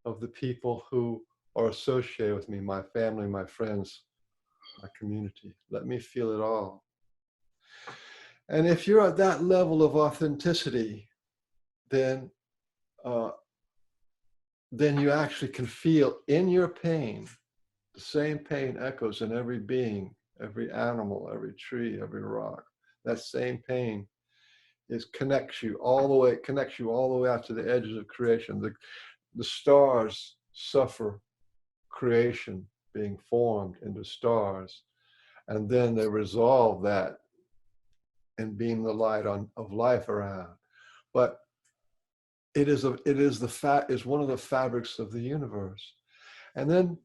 of the people who are associated with me, my family, my friends, my community. Let me feel it all. And if you're at that level of authenticity, then you actually can feel in your pain, the same pain echoes in every being, every animal, every tree, every rock. That same pain connects you all the way out to the edges of creation. The stars suffer creation being formed into stars, and then they resolve that and beam the light of life around. But it is one of the fabrics of the universe. And then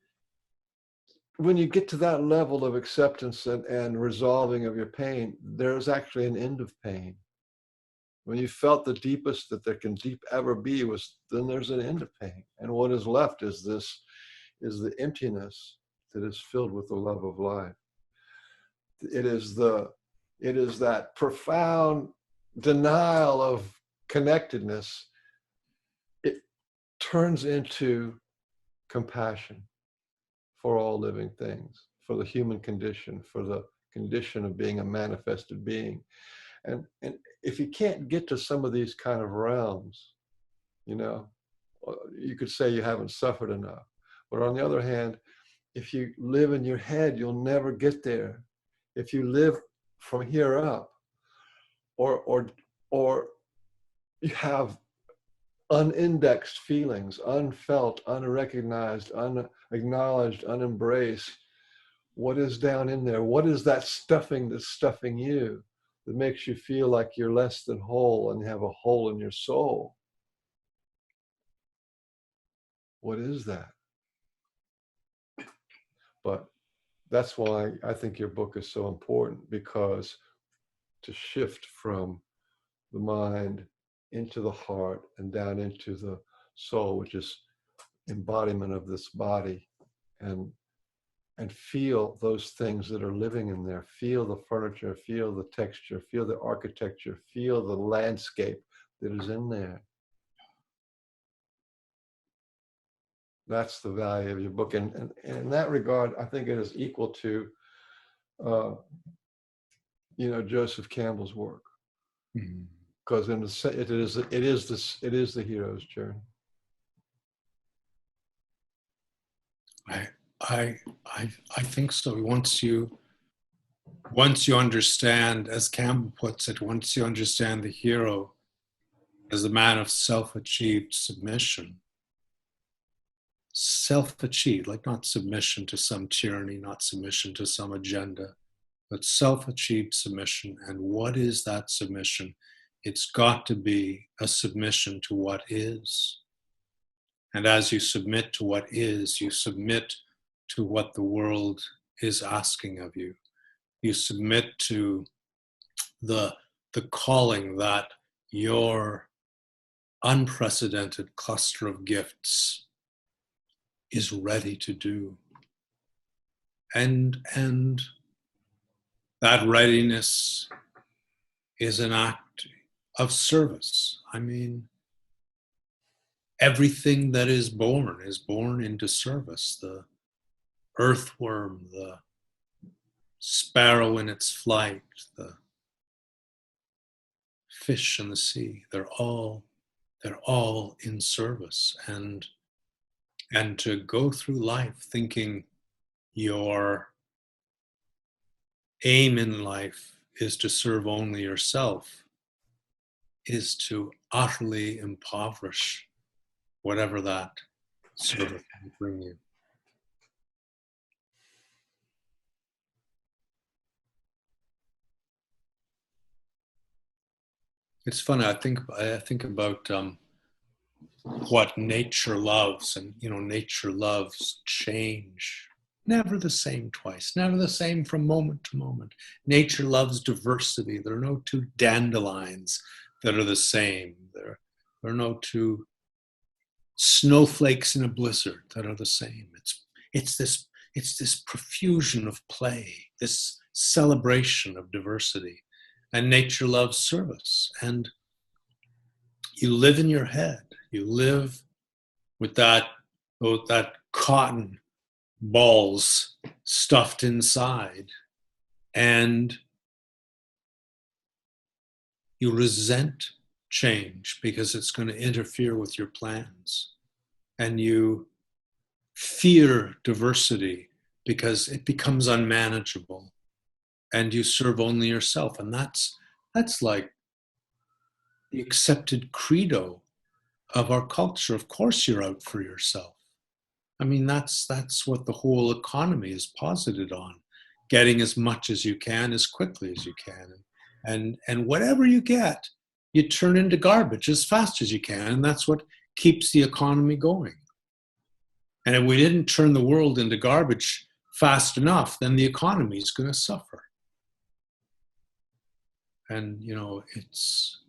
when you get to that level of acceptance and resolving of your pain, there's actually an end of pain. When you felt the deepest that there can ever be, then there's an end of pain. And what is left is the emptiness that is filled with the love of life. It is that profound denial of connectedness. It turns into compassion for all living things, for the human condition, for the condition of being a manifested being. And if you can't get to some of these kind of realms, you could say you haven't suffered enough. But on the other hand, if you live in your head, you'll never get there. If you live from here up, or you have unindexed feelings, unfelt, unrecognized, unacknowledged, unembraced, what is down in there? What is that stuffing that's stuffing you that makes you feel like you're less than whole and you have a hole in your soul? What is that? But that's why I think your book is so important, because to shift from the mind into the heart and down into the soul, which is embodiment of this body, and feel those things that are living in there. Feel the furniture, feel the texture, feel the architecture, feel the landscape that is in there. That's the value of your book. And in that regard, I think it is equal to, Joseph Campbell's work. Because it is the hero's journey. I think so. Once you understand, as Campbell puts it, once you understand the hero as a man of self-achieved submission, self-achieved, like not submission to some tyranny, not submission to some agenda, but self-achieved submission. And what is that submission? It's got to be a submission to what is. And as you submit to what is, you submit to what the world is asking of you. You submit to the calling that your unprecedented cluster of gifts is ready to do. And that readiness is an act of service. I mean, everything that is born into service. The earthworm, the sparrow in its flight, the fish in the sea, they're all in service. And to go through life thinking your aim in life is to serve only yourself is to utterly impoverish whatever that service will bring you. It's funny. I think about what nature loves, and nature loves change. Never the same twice. Never the same from moment to moment. Nature loves diversity. There are no two dandelions that are the same. There are no two snowflakes in a blizzard that are the same. It's this profusion of play, this celebration of diversity. And nature loves service. And you live in your head. You live with that cotton balls stuffed inside. And you resent change because it's going to interfere with your plans. And you fear diversity because it becomes unmanageable. And you serve only yourself. And that's like the accepted credo of our culture. Of course you're out for yourself. I mean, that's what the whole economy is posited on. Getting as much as you can, as quickly as you can. And whatever you get, you turn into garbage as fast as you can. And that's what keeps the economy going. And if we didn't turn the world into garbage fast enough, then the economy is going to suffer. And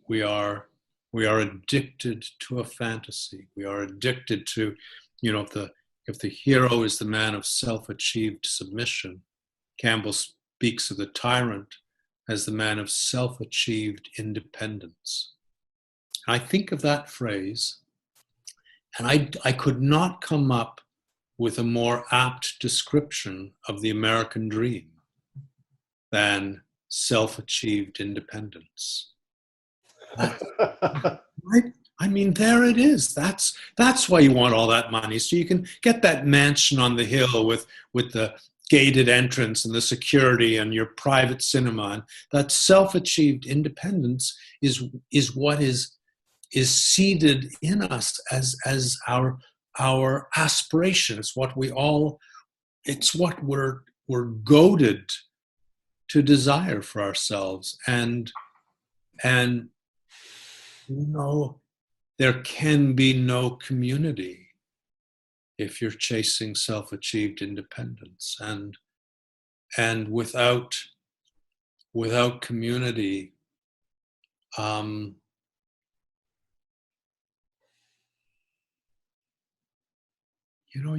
we are addicted to a fantasy. We are addicted to, if the hero is the man of self-achieved submission, Campbell speaks of the tyrant as the man of self-achieved independence. And I think of that phrase, and I could not come up with a more apt description of the American dream than self-achieved independence. Right? I mean, there it is. That's why you want all that money, so you can get that mansion on the hill with the gated entrance and the security and your private cinema. And that self-achieved independence is what is seeded in us as our aspiration. It's what we all. It's what we're goaded to desire for ourselves, and there can be no community if you're chasing self-achieved independence, and without community,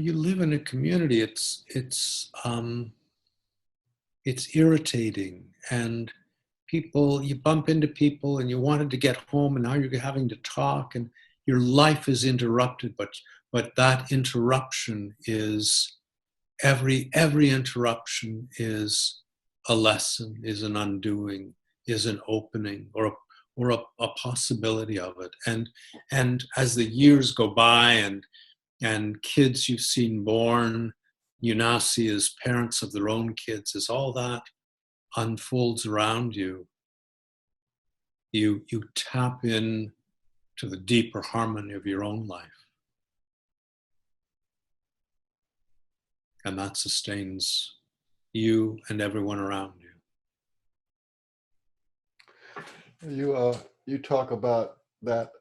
you live in a community. It's irritating, and you bump into people, and you wanted to get home, and now you're having to talk, and your life is interrupted. But that interruption is every interruption is a lesson, is an undoing, is an opening, or a possibility of it. And as the years go by, and kids you've seen born, you now see as parents of their own kids, as all that unfolds around you, you tap in to the deeper harmony of your own life. And that sustains you and everyone around you. You talk about that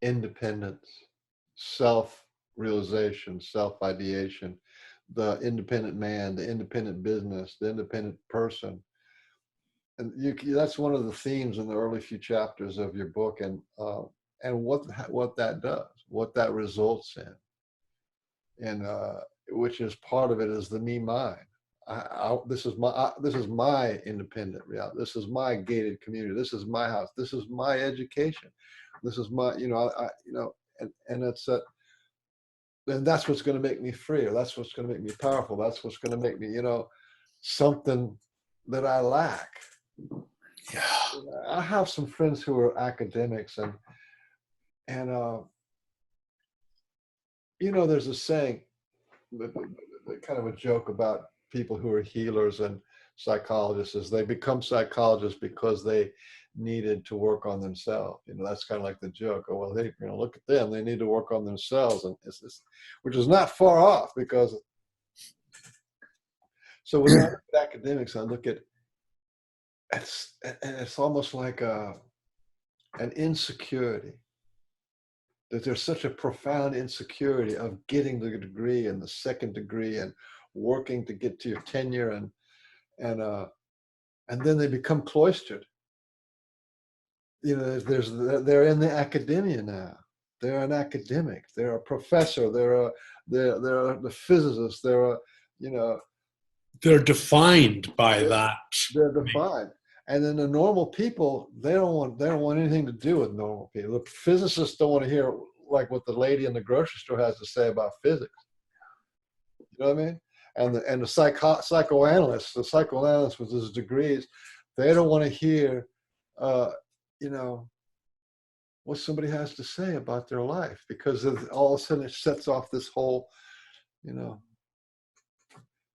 independence, self-realization, self-ideation, the independent man, the independent business, the independent person. And that's one of the themes in the early few chapters of your book, and what that does, what that results in, and which is part of it is the me mind. This is my independent reality. This is my gated community. This is my house. This is my education. This is my, and it's and that's what's going to make me free, or that's what's going to make me powerful. That's what's going to make me, something that I lack. Yeah. I have some friends who are academics, and there's a saying, kind of a joke about people who are healers and psychologists, is they become psychologists because they needed to work on themselves. That's kind of like the joke. Oh, well, they, look at them. They need to work on themselves, and which is not far off, because. So when I look at academics, I look at it's almost like an insecurity, that there's such a profound insecurity of getting the degree and the second degree and working to get to your tenure, and then they become cloistered. They're in the academia now. They're an academic. They're a professor. They're the physicist. They're defined by that. They're defined. And then the normal people, they don't want anything to do with normal people. The physicists don't want to hear like what the lady in the grocery store has to say about physics. You know what I mean? And the psychoanalysts with his degrees, they don't want to hear, what somebody has to say about their life, because all of a sudden it sets off this whole,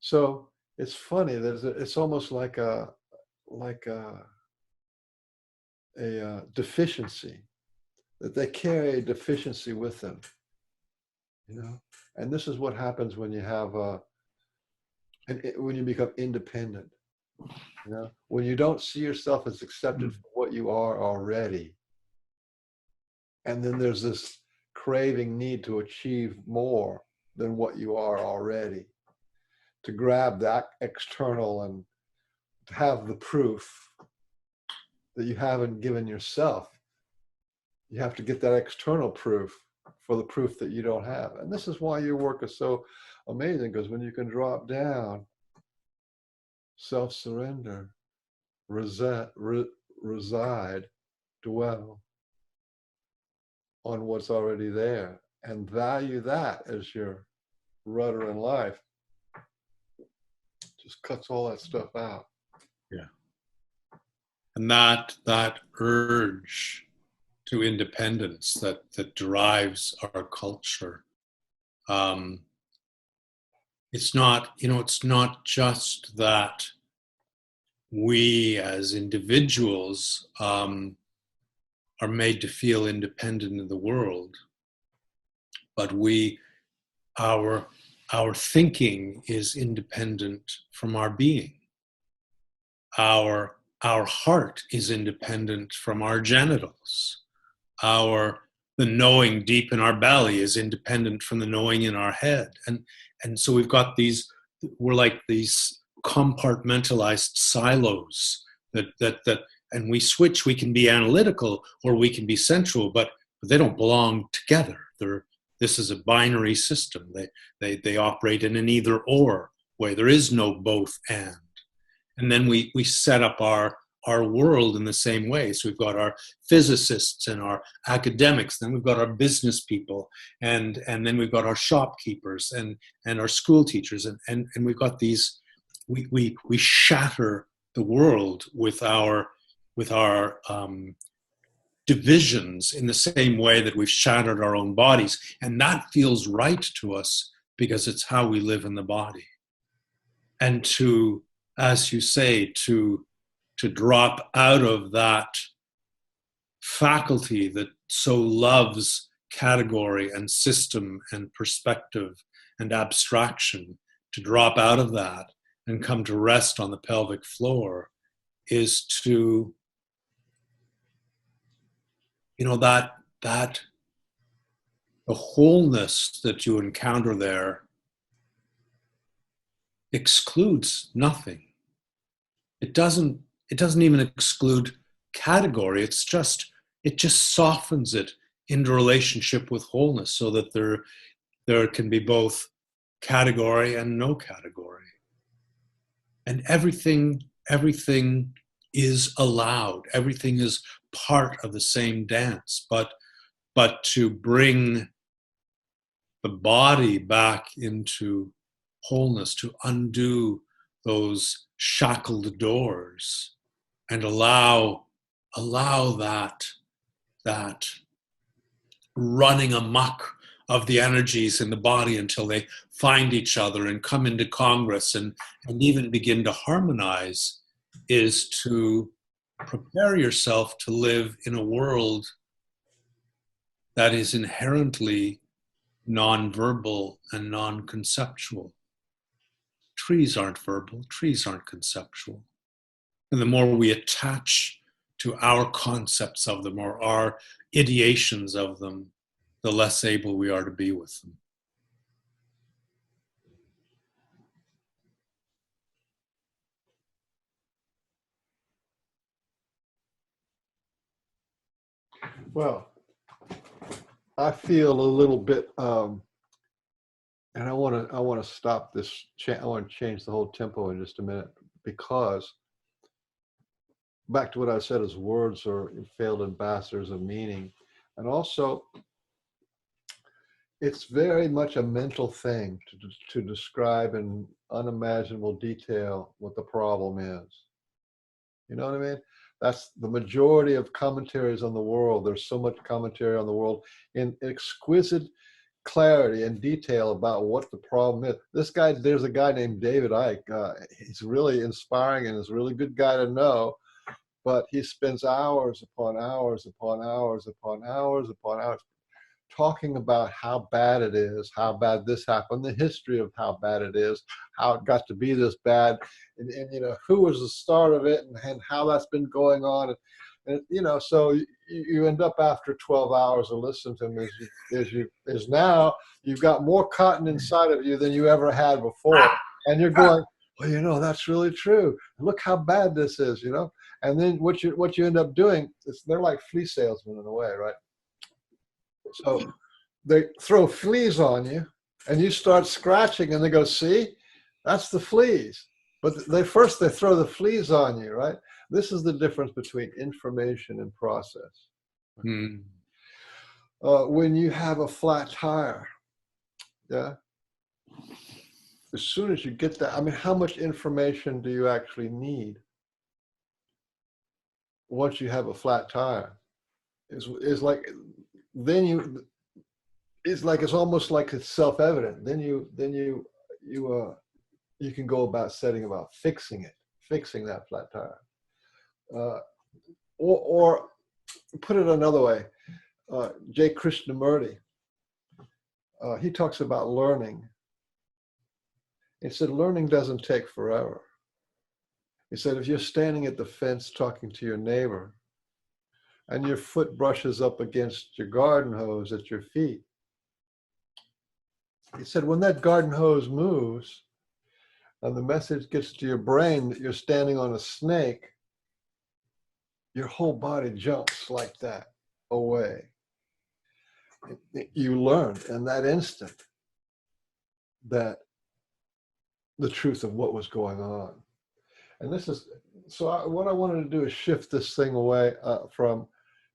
So it's funny that it's almost like a deficiency, that they carry a deficiency with them, and this is what happens when you have when you become independent, when you don't see yourself as accepted for what you are already, and then there's this craving need to achieve more than what you are already, to grab that external and to have the proof that you haven't given yourself. You have to get that external proof for the proof that you don't have. And this is why your work is so amazing, because when you can drop down, self-surrender, reside, dwell on what's already there, and value that as your rudder in life, just cuts all that stuff out. Yeah. And that urge independence that drives our culture. It's not, it's not just that we as individuals are made to feel independent in the world, but our thinking is independent from our being. Our heart is independent from our genitals. The knowing deep in our belly is independent from the knowing in our head. And so we've got we're like these compartmentalized silos and we switch. We can be analytical or we can be sensual, but they don't belong together. This is a binary system. They operate in an either or way. There is no both and. And then we set up our world in the same way. So we've got our physicists and our academics, then we've got our business people, and then we've got our shopkeepers and our school teachers, and we've got these, we shatter the world with our divisions in the same way that we've shattered our own bodies. And that feels right to us because it's how we live in the body. And to, as you say, to drop out of that faculty that so loves category and system and perspective and abstraction, to drop out of that and come to rest on the pelvic floor is to, that the wholeness that you encounter there excludes nothing. It doesn't even exclude category. It just softens it into relationship with wholeness, so that there can be both category and no category. And everything is allowed. Everything is part of the same dance. But to bring the body back into wholeness, to undo those shackled doors and allow that running amok of the energies in the body until they find each other and come into congress and even begin to harmonize, is to prepare yourself to live in a world that is inherently non-verbal and non-conceptual. Trees aren't verbal, trees aren't conceptual. And the more we attach to our concepts of them or our ideations of them, the less able we are to be with them. Well, I feel a little bit, and I want to stop this. I want to change the whole tempo in just a minute, because back to what I said, is words are failed ambassadors of meaning, and also it's very much a mental thing to describe in unimaginable detail what the problem is. You know what I mean? That's the majority of commentaries on the world. There's so much commentary on the world in exquisite clarity and detail about what the problem is. There's a guy named David Icke. He's really inspiring and is a really good guy to know, but he spends hours upon hours upon hours upon hours upon hours talking about how bad it is, how bad this happened, the history of how bad it is, how it got to be this bad, and who was the start of it, and how that's been going on, and so you end up after 12 hours of listening to him, as now you've got more cotton inside of you than you ever had before, and you're going, well, that's really true. Look how bad this is, and then what you end up doing is they're like flea salesmen in a way, right? So they throw fleas on you and you start scratching and they go, see, that's the fleas. But they throw the fleas on you, right? This is the difference between information and process. When you have a flat tire, yeah, as soon as you get that, how much information do you actually need once you have a flat tire? is like, then you, it's like, it's almost like it's self-evident. Then you can go about setting about fixing that flat tire. Or put it another way, J. Krishnamurti, he talks about learning. He said, learning doesn't take forever. He said, if you're standing at the fence talking to your neighbor and your foot brushes up against your garden hose at your feet, he said, when that garden hose moves and the message gets to your brain that you're standing on a snake, your whole body jumps like that away. You learned in that instant that the truth of what was going on. And this is, so what I wanted to do is shift this thing away from,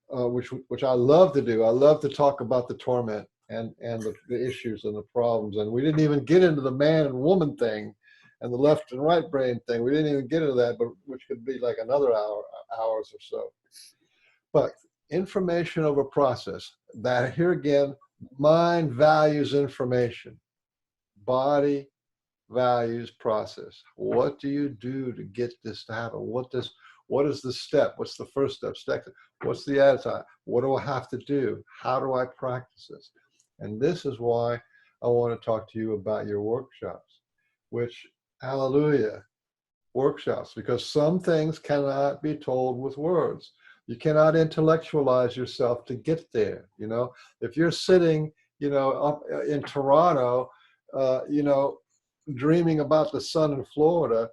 which I love to do. I love to talk about the torment and the issues and the problems. And we didn't even get into the man and woman thing and the left and right brain thing. We didn't even get into that, but which could be like another hours or so. But information over process, that here again, mind values information, body values process. What do you do to get this to happen? What is the step? What's the first step? Second, what's the attitude? What do I have to do? How do I practice this? And this is why I want to talk to you about your workshops, which, hallelujah, workshops, because some things cannot be told with words. You cannot intellectualize yourself to get there. You know, if you're sitting, you know, up in Toronto, you know, dreaming about the sun in Florida,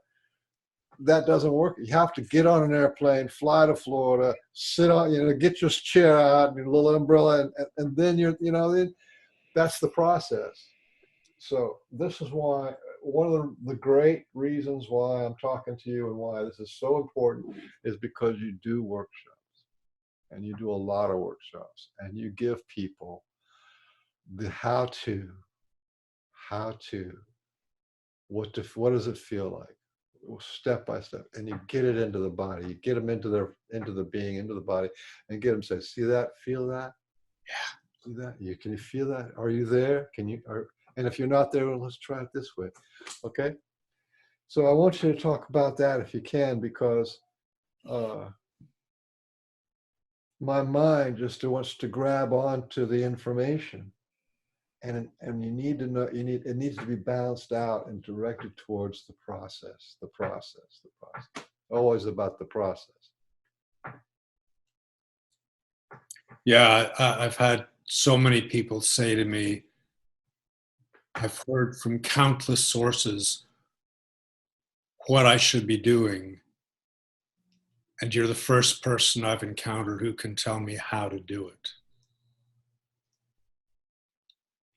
that doesn't work. You have to get on an airplane, fly to Florida, sit on, you know, get your chair out and your little umbrella, and then you're, you know, then that's the process. So this is why, one of the great reasons why I'm talking to you and why this is so important is because you do workshops, and you do a lot of workshops, and you give people the how to, what does it feel like, step by step, and you get it into the body. You get them into the being, into the body, and get them to say, see that, feel that, yeah, see that. Can you feel that? Are you there? Can you? And if you're not there, well, let's try it this way. Okay. So I want you to talk about that if you can, because my mind just wants to grab onto the information. And you need to know, it needs to be balanced out and directed towards the process. Always about the process. Yeah, I've had so many people say to me, I've heard from countless sources what I should be doing, and you're the first person I've encountered who can tell me how to do it.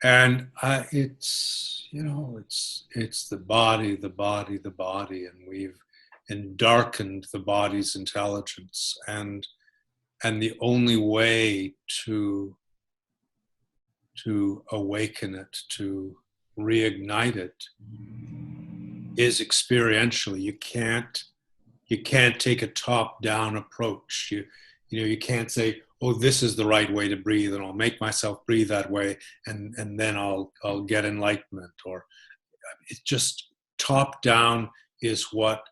And it's, you know, it's the body, and we've darkened the body's intelligence, and the only way to awaken it, to reignite it, is experientially. You can't take a top-down approach. You can't say, oh, this is the right way to breathe, and I'll make myself breathe that way, and then I'll get enlightenment. Or it's just top-down is what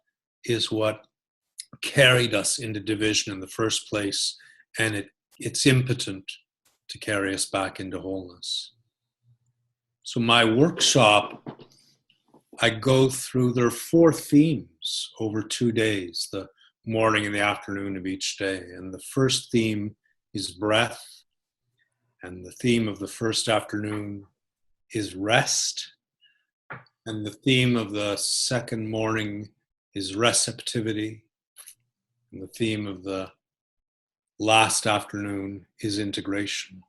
carried us into division in the first place, and it's impotent to carry us back into wholeness. So my workshop, I go through, there are 4 themes over 2 days, the morning and the afternoon of each day. And the first theme is breath. And the theme of the first afternoon is rest. And the theme of the second morning is receptivity. And the theme of the last afternoon is integration.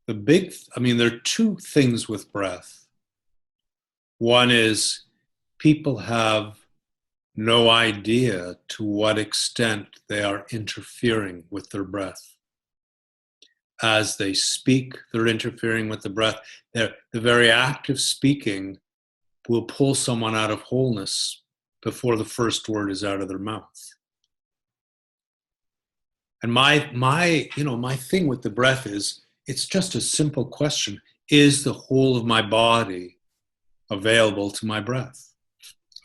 There are 2 things with breath. One is people have no idea to what extent they are interfering with their breath. As they speak, they're interfering with the breath. The very act of speaking will pull someone out of wholeness before the first word is out of their mouth. And my thing with the breath is, it's just a simple question. Is the whole of my body available to my breath?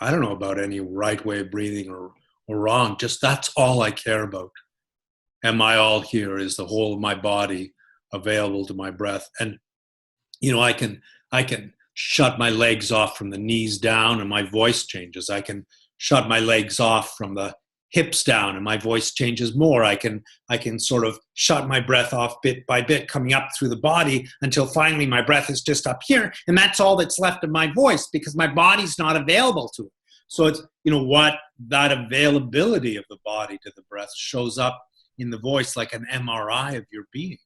I don't know about any right way of breathing or wrong. Just that's all I care about. Am I all here? Is the whole of my body available to my breath? And I can shut my legs off from the knees down and my voice changes. I can shut my legs off from the hips down and my voice changes more. I can sort of shut my breath off bit by bit, coming up through the body until finally my breath is just up here, and that's all that's left of my voice because my body's not available to it. So it's, what that availability of the body to the breath shows up in the voice like an MRI of your being.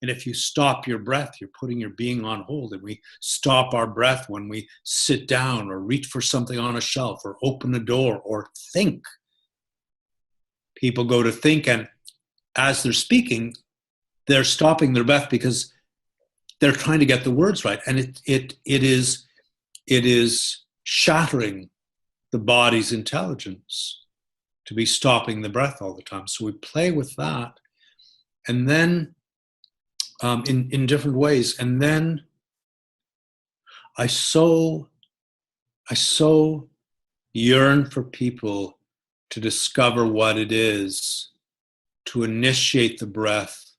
And if you stop your breath, you're putting your being on hold. And we stop our breath when we sit down or reach for something on a shelf or open a door or think. People go to think, and as they're speaking, they're stopping their breath because they're trying to get the words right. And it is shattering the body's intelligence to be stopping the breath all the time. So we play with that. And then in different ways. And then I so yearn for people to discover what it is to initiate the breath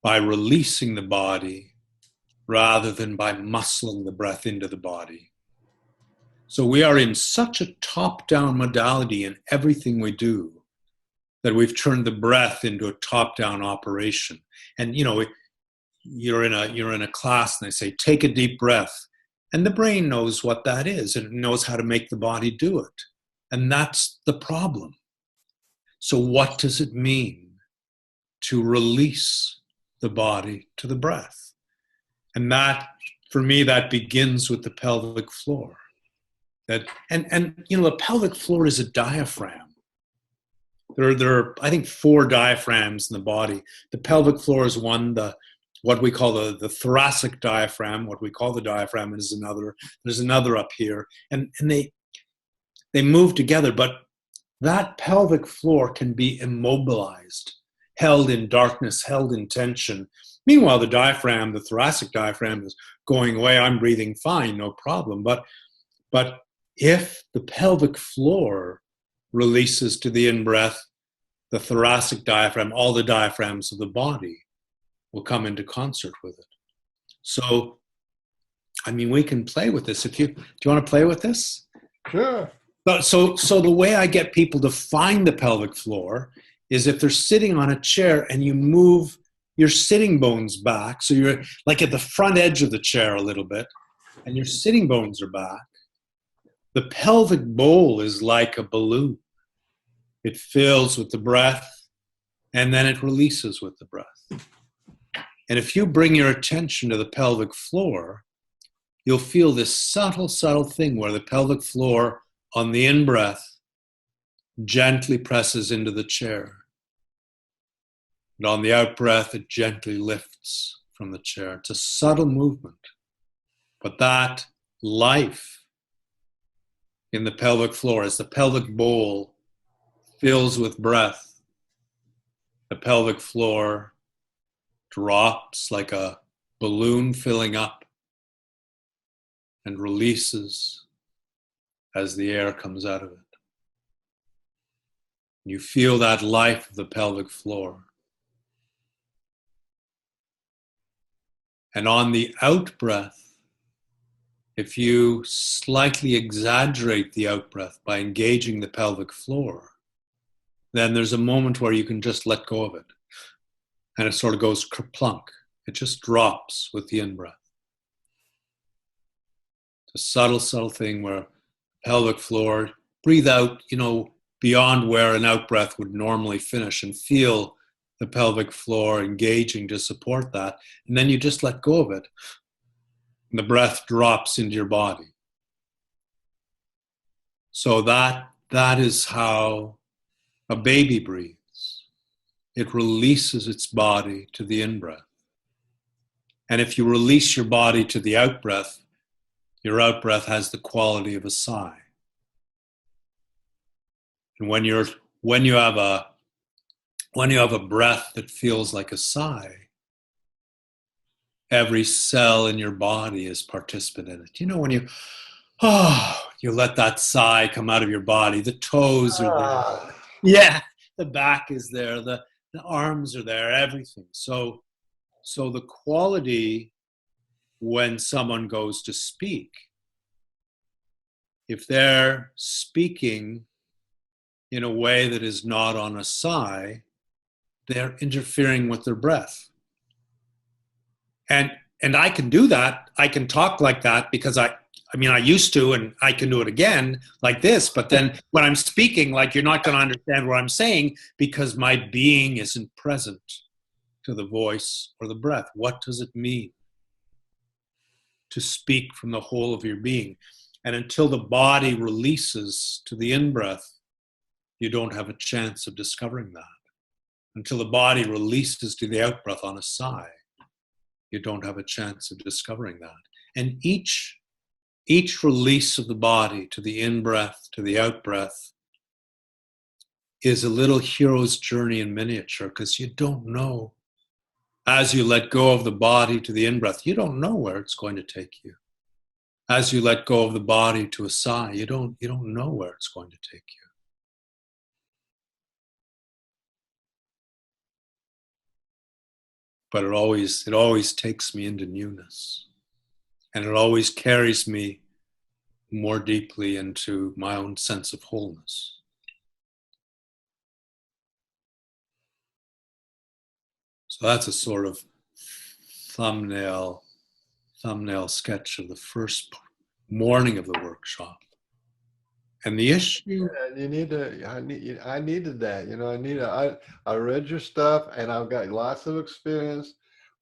by releasing the body rather than by muscling the breath into the body. So we are in such a top-down modality in everything we do that we've turned the breath into a top-down operation. And you're in a class and they say, take a deep breath. And the brain knows what that is and it knows how to make the body do it. And that's the problem. So what does it mean to release the body to the breath? And that, for me, that begins with the pelvic floor. The pelvic floor is a diaphragm. There are, I think, 4 diaphragms in the body. The pelvic floor is one, what we call the thoracic diaphragm, what we call the diaphragm is another. There's another up here. And they move together, but that pelvic floor can be immobilized, held in darkness, held in tension. Meanwhile, the thoracic diaphragm is going away. I'm breathing fine, no problem. But if the pelvic floor releases to the in-breath, the thoracic diaphragm, all the diaphragms of the body will come into concert with it. So, we can play with this. Do you want to play with this? Sure. So the way I get people to find the pelvic floor is if they're sitting on a chair and you move your sitting bones back, so you're like at the front edge of the chair a little bit, and your sitting bones are back. The pelvic bowl is like a balloon. It fills with the breath, and then it releases with the breath. And if you bring your attention to the pelvic floor, you'll feel this subtle thing where the pelvic floor on the in-breath gently presses into the chair. And on the out-breath, it gently lifts from the chair. It's a subtle movement. But that life in the pelvic floor, as the pelvic bowl fills with breath, the pelvic floor drops like a balloon filling up and releases as the air comes out of it. You feel that life of the pelvic floor. And on the out-breath, if you slightly exaggerate the out-breath by engaging the pelvic floor, then there's a moment where you can just let go of it. And it sort of goes kerplunk. It just drops with the in-breath. It's a subtle thing where pelvic floor, breathe out, beyond where an out-breath would normally finish and feel the pelvic floor engaging to support that. And then you just let go of it. And the breath drops into your body. So that is how a baby breathes. It releases its body to the in-breath. And if you release your body to the out-breath, your out-breath has the quality of a sigh. And when you have a when you have a breath that feels like a sigh, every cell in your body is participant in it. You know, when you let that sigh come out of your body, the toes are there. Yeah, the back is there, the arms are there, everything. So the quality when someone goes to speak, if they're speaking in a way that is not on a sigh, they're interfering with their breath. And I can do that. I can talk like that because I used to, and I can do it again like this. But then when I'm speaking, like, you're not going to understand what I'm saying because my being isn't present to the voice or the breath. What does it mean to speak from the whole of your being? And until the body releases to the in-breath, you don't have a chance of discovering that. Until the body releases to the out-breath on a sigh, you don't have a chance of discovering that. And each release of the body to the in-breath, to the out-breath, is a little hero's journey in miniature, because you don't know. As you let go of the body to the in-breath, you don't know where it's going to take you. As you let go of the body to a sigh, you don't know where it's going to take you. But it always takes me into newness. And it always carries me more deeply into my own sense of wholeness. So that's a sort of thumbnail sketch of the first morning of the workshop. And the issue. I needed that. You know, I read your stuff and I've got lots of experience,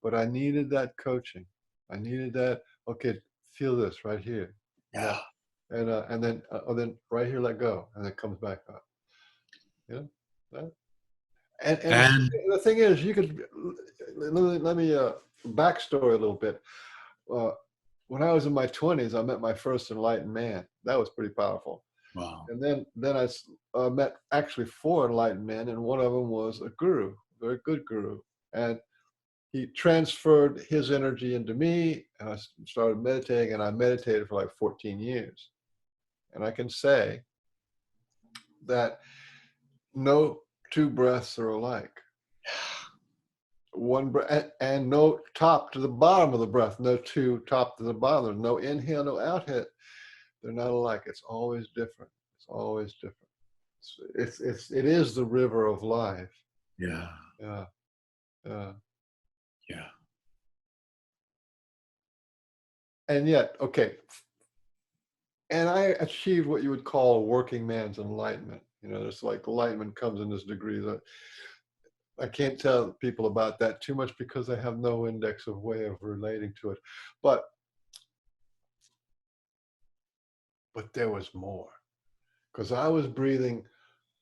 but I needed that coaching. I needed that. Okay, feel this right here. Yeah. And then right here, let go, and then it comes back up. Yeah. And the thing is, you could let me backstory a little bit. When I was in my 20s, I met my first enlightened man. That was pretty powerful. Wow. And then I met actually 4 enlightened men, and one of them was a guru, a very good guru. And he transferred his energy into me, and I started meditating, and I meditated for like 14 years. And I can say that no 2 breaths are alike. One breath, and no top to the bottom of the breath, no 2 top to the bottom. There's no inhale, no outhale. They're not alike. It's always different. It's always different. It is the river of life. Yeah. Yeah. Yeah. And yet, okay. And I achieved what you would call a working man's enlightenment. You know, it's like enlightenment comes in this degree that I can't tell people about that too much because I have no index of way of relating to it. But there was more, because I was breathing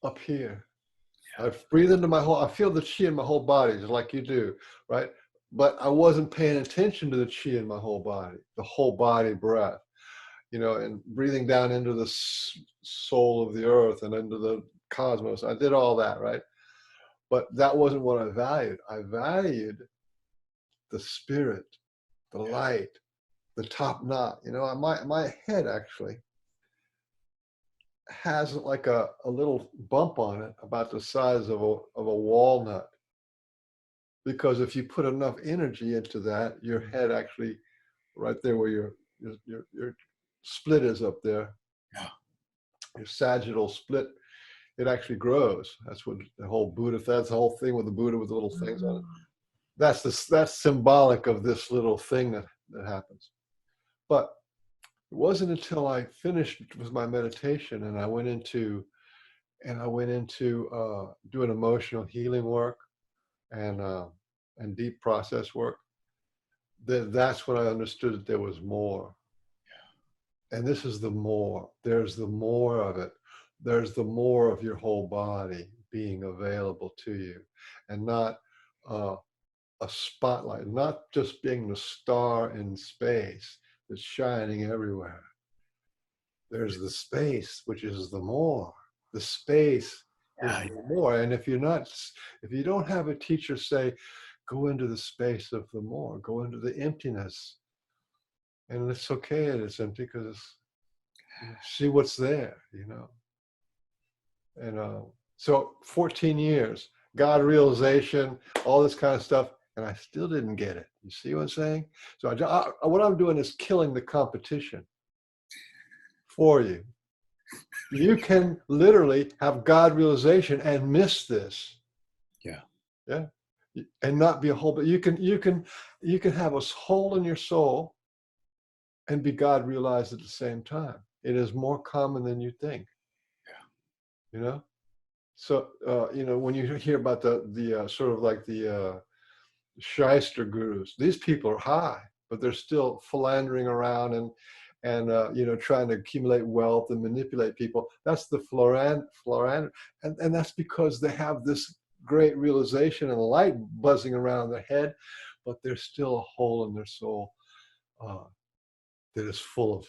up here. I breathe into my whole, I feel the chi in my whole body, just like you do, right? But I wasn't paying attention to the chi in my whole body, the whole body breath, you know, and breathing down into the soul of the earth and into the cosmos. I did all that, right? But that wasn't what I valued. I valued the spirit, the light, the top knot. You know, my head actually has like a little bump on it about the size of a walnut, because if you put enough energy into that, your head actually, right there where your split is up there, your sagittal split, it actually grows. That's what the whole Buddha, that's the whole thing with the Buddha with the little things on it. That's symbolic of this little thing that happens. But it wasn't until I finished with my meditation and I went into doing emotional healing work and deep process work, that's when I understood that there was more. And this is the more. There's the more of it. There's the more of your whole body being available to you, and not a spotlight, not just being the star in space that's shining everywhere. There's the space, which is the more. The space Yeah. more. And if you don't have a teacher say, go into the space of the more, go into the emptiness, and it's okay that it's empty, because see what's there, And so 14 years, God realization, all this kind of stuff, and I still didn't get it. You see what I'm saying? So what I'm doing is killing the competition for you. You can literally have God realization and miss this. Yeah. And not be a whole, but you can have a hole in your soul and be God realized at the same time. It is more common than you think. So when you hear about the sort of like the shyster gurus, these people are high, but they're still philandering around and trying to accumulate wealth and manipulate people. That's the and that's because they have this great realization and light buzzing around their head, but there's still a hole in their soul that is full of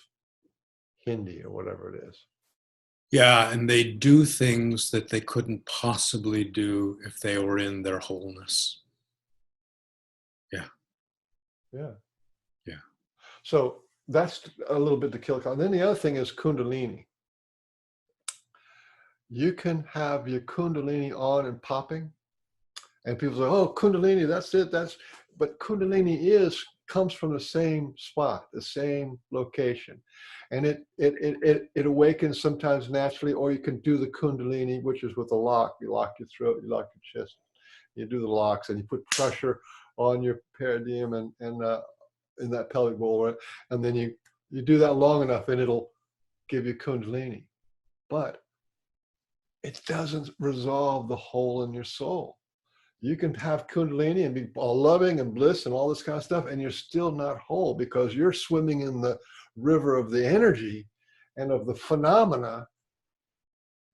Hindi or whatever it is. Yeah, and they do things that they couldn't possibly do if they were in their wholeness. Yeah. So that's a little bit to kill. And then the other thing is Kundalini. You can have your Kundalini on and popping, and people say, "Oh, Kundalini, that's it." But Kundalini comes from the same spot, the same location, and it awakens sometimes naturally, or you can do the Kundalini, which is with a lock. You lock your throat, you lock your chest, you do the locks, and you put pressure on your perineum and in that pelvic bowl, right? And then you do that long enough, and it'll give you Kundalini, but it doesn't resolve the hole in your soul. You can have Kundalini and be all loving and bliss and all this kind of stuff, and you're still not whole because you're swimming in the river of the energy and of the phenomena,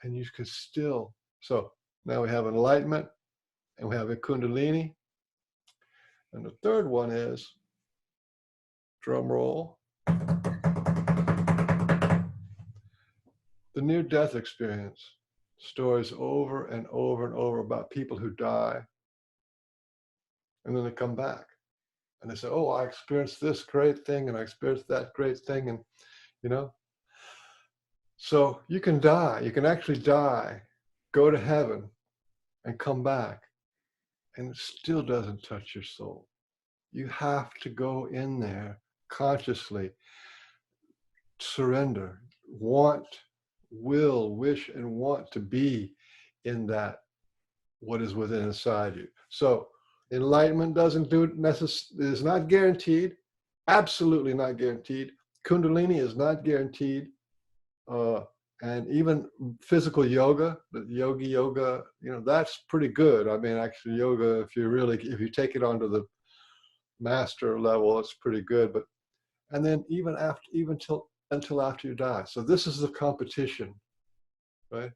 and you could still. So now we have Enlightenment, and we have a Kundalini, and the third one is, drum roll, the near-death experience. Stories over and over and over about people who die, and then they come back and they say, "Oh, I experienced this great thing and I experienced that great thing," and so you can die, you can actually die, go to heaven and come back, and it still doesn't touch your soul. You have to go in there consciously, surrender, want, will, wish, and want to be in that what is within inside you. So enlightenment doesn't do it is not guaranteed, absolutely not guaranteed. Kundalini is not guaranteed, and even physical yoga, the yogi yoga, that's pretty good. I mean, actually, yoga, if you take it onto the master level, it's pretty good. But and then even until after you die. So this is the competition, right?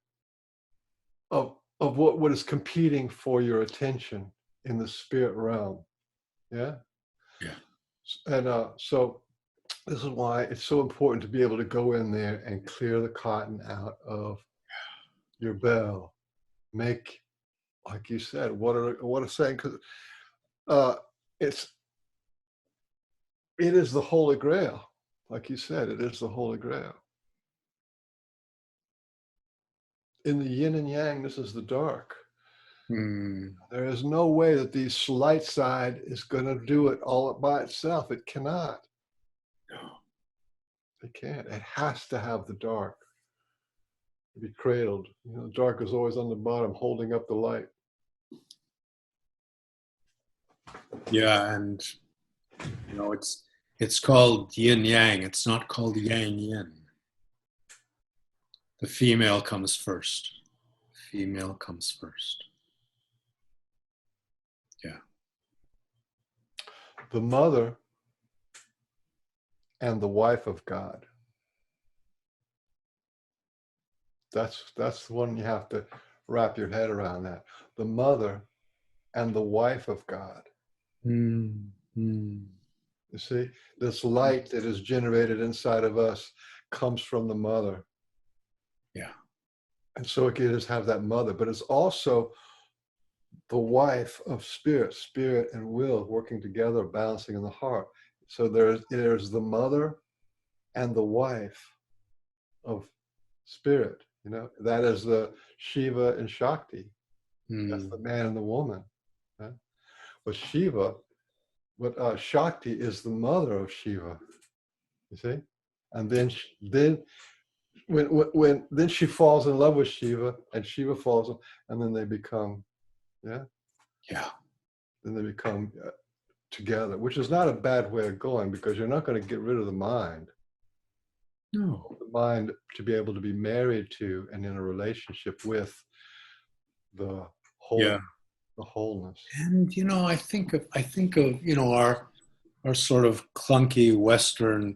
Of what is competing for your attention in the spirit realm. Yeah. And so this is why it's so important to be able to go in there and clear the cotton out of your bell. Make, like you said, what a saying, because it is the Holy Grail. Like you said, it is the Holy Grail. In the yin and yang, this is the dark. There is no way that the light side is going to do it all by itself. It cannot. No. It can't. It has to have the dark to be cradled. The dark is always on the bottom, holding up the light. Yeah, and it's called yin yang. It's not called yang yin. The female comes first. Female comes first. Yeah. The mother and the wife of God. That's the one you have to wrap your head around, that. The mother and the wife of God. You see, this light that is generated inside of us comes from the mother. Yeah. And so it can just have that mother, but it's also the wife of spirit, spirit and will working together, balancing in the heart. So there's the mother and the wife of spirit. You know, that is the Shiva and Shakti. That's the man and the woman. Right? But Shakti is the mother of Shiva. You see, and then when then she falls in love with Shiva, and Shiva falls, and then they become, yeah, then they become together, which is not a bad way of going, because you're not going to get rid of the mind. No. The mind to be able to be married to and in a relationship with the whole, Yeah. the wholeness. And I think of our sort of clunky Western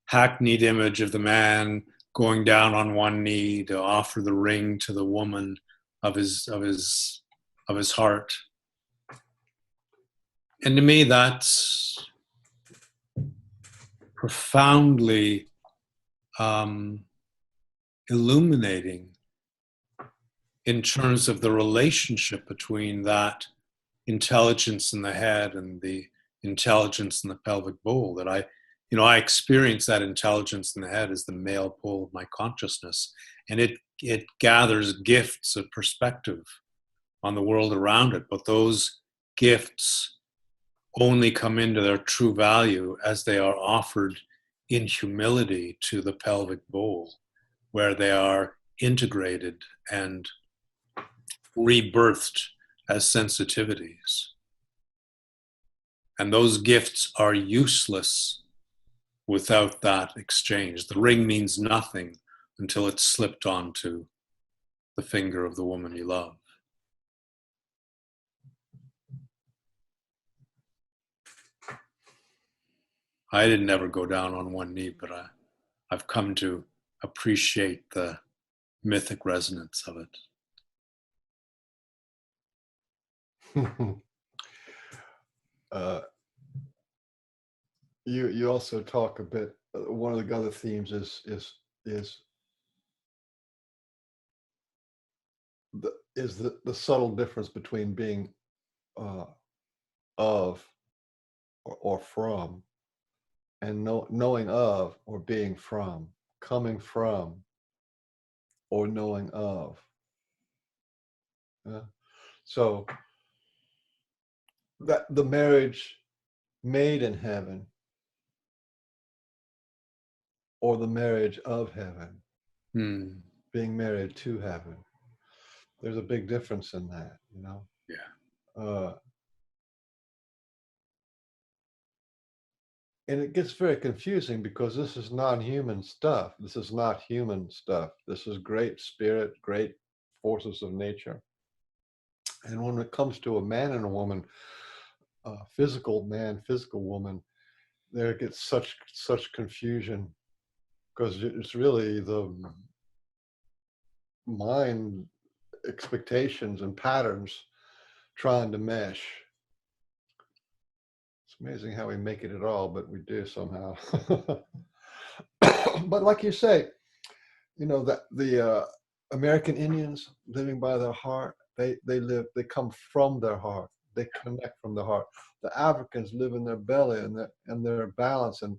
hackneyed image of the man going down on one knee to offer the ring to the woman of his heart. And to me, that's profoundly illuminating in terms of the relationship between that intelligence in the head and the intelligence in the pelvic bowl. That I experience that intelligence in the head as the male pole of my consciousness, and it gathers gifts of perspective on the world around it. But those gifts only come into their true value as they are offered in humility to the pelvic bowl, where they are integrated and rebirthed as sensitivities. And those gifts are useless without that exchange. The ring means nothing until it's slipped onto the finger of the woman you love. I didn't ever go down on one knee, but I've come to appreciate the mythic resonance of it. You also talk a bit. One of the other themes is the subtle difference between being of or from, and knowing of or being from, coming from or knowing of. So that the marriage made in heaven or the marriage of heaven, being married to heaven, there's a big difference in that, Yeah. And it gets very confusing because this is non-human stuff. This is not human stuff. This is great spirit, great forces of nature. And when it comes to a man and a woman, physical man, physical woman, there gets such confusion, because it's really the mind expectations and patterns trying to mesh. It's amazing how we make it at all, but we do somehow. But like you say, that the American Indians living by their heart, they come from their heart. They connect from the heart. The Africans live in their belly and their balance, and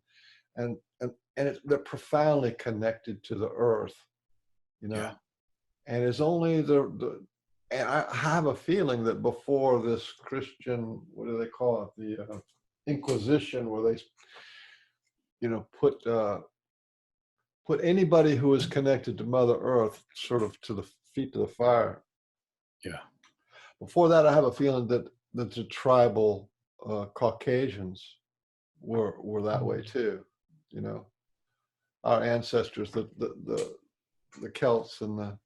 they're profoundly connected to the earth, Yeah. And it's only and I have a feeling that before this Christian, what do they call it, the Inquisition, where they, put anybody who is connected to Mother Earth sort of to the feet of the fire. Yeah. Before that, I have a feeling that the tribal Caucasians were that way too. Our ancestors, the Celts and the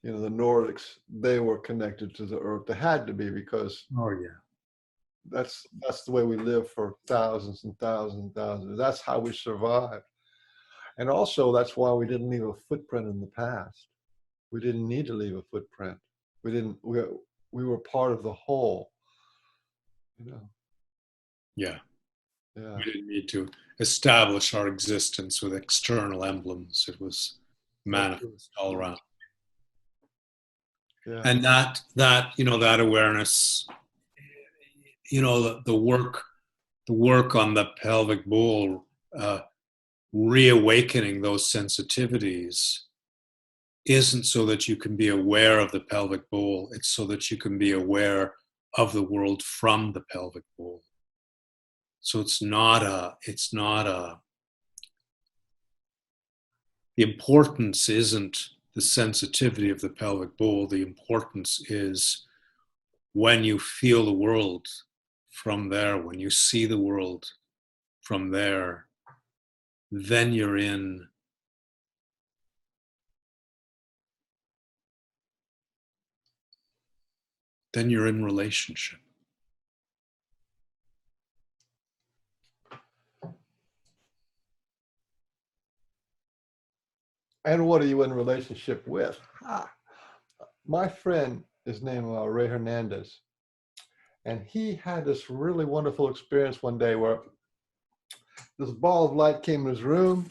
Nordics, they were connected to the earth. They had to be, because that's the way we lived for thousands and thousands and thousands. That's how we survived. And also, that's why we didn't leave a footprint in the past. We didn't need to leave a footprint. We were part of the whole. Yeah. We didn't need to establish our existence with external emblems. It was manifest all around. Yeah. And that awareness, the work on the pelvic bowl, reawakening those sensitivities isn't so that you can be aware of the pelvic bowl. It's so that you can be aware of the world from the pelvic bowl. So the importance isn't the sensitivity of the pelvic bowl. The importance is when you feel the world from there, when you see the world from there, then you're in relationship. And what are you in relationship with? My friend is named Ray Hernandez. And he had this really wonderful experience one day where this ball of light came in his room,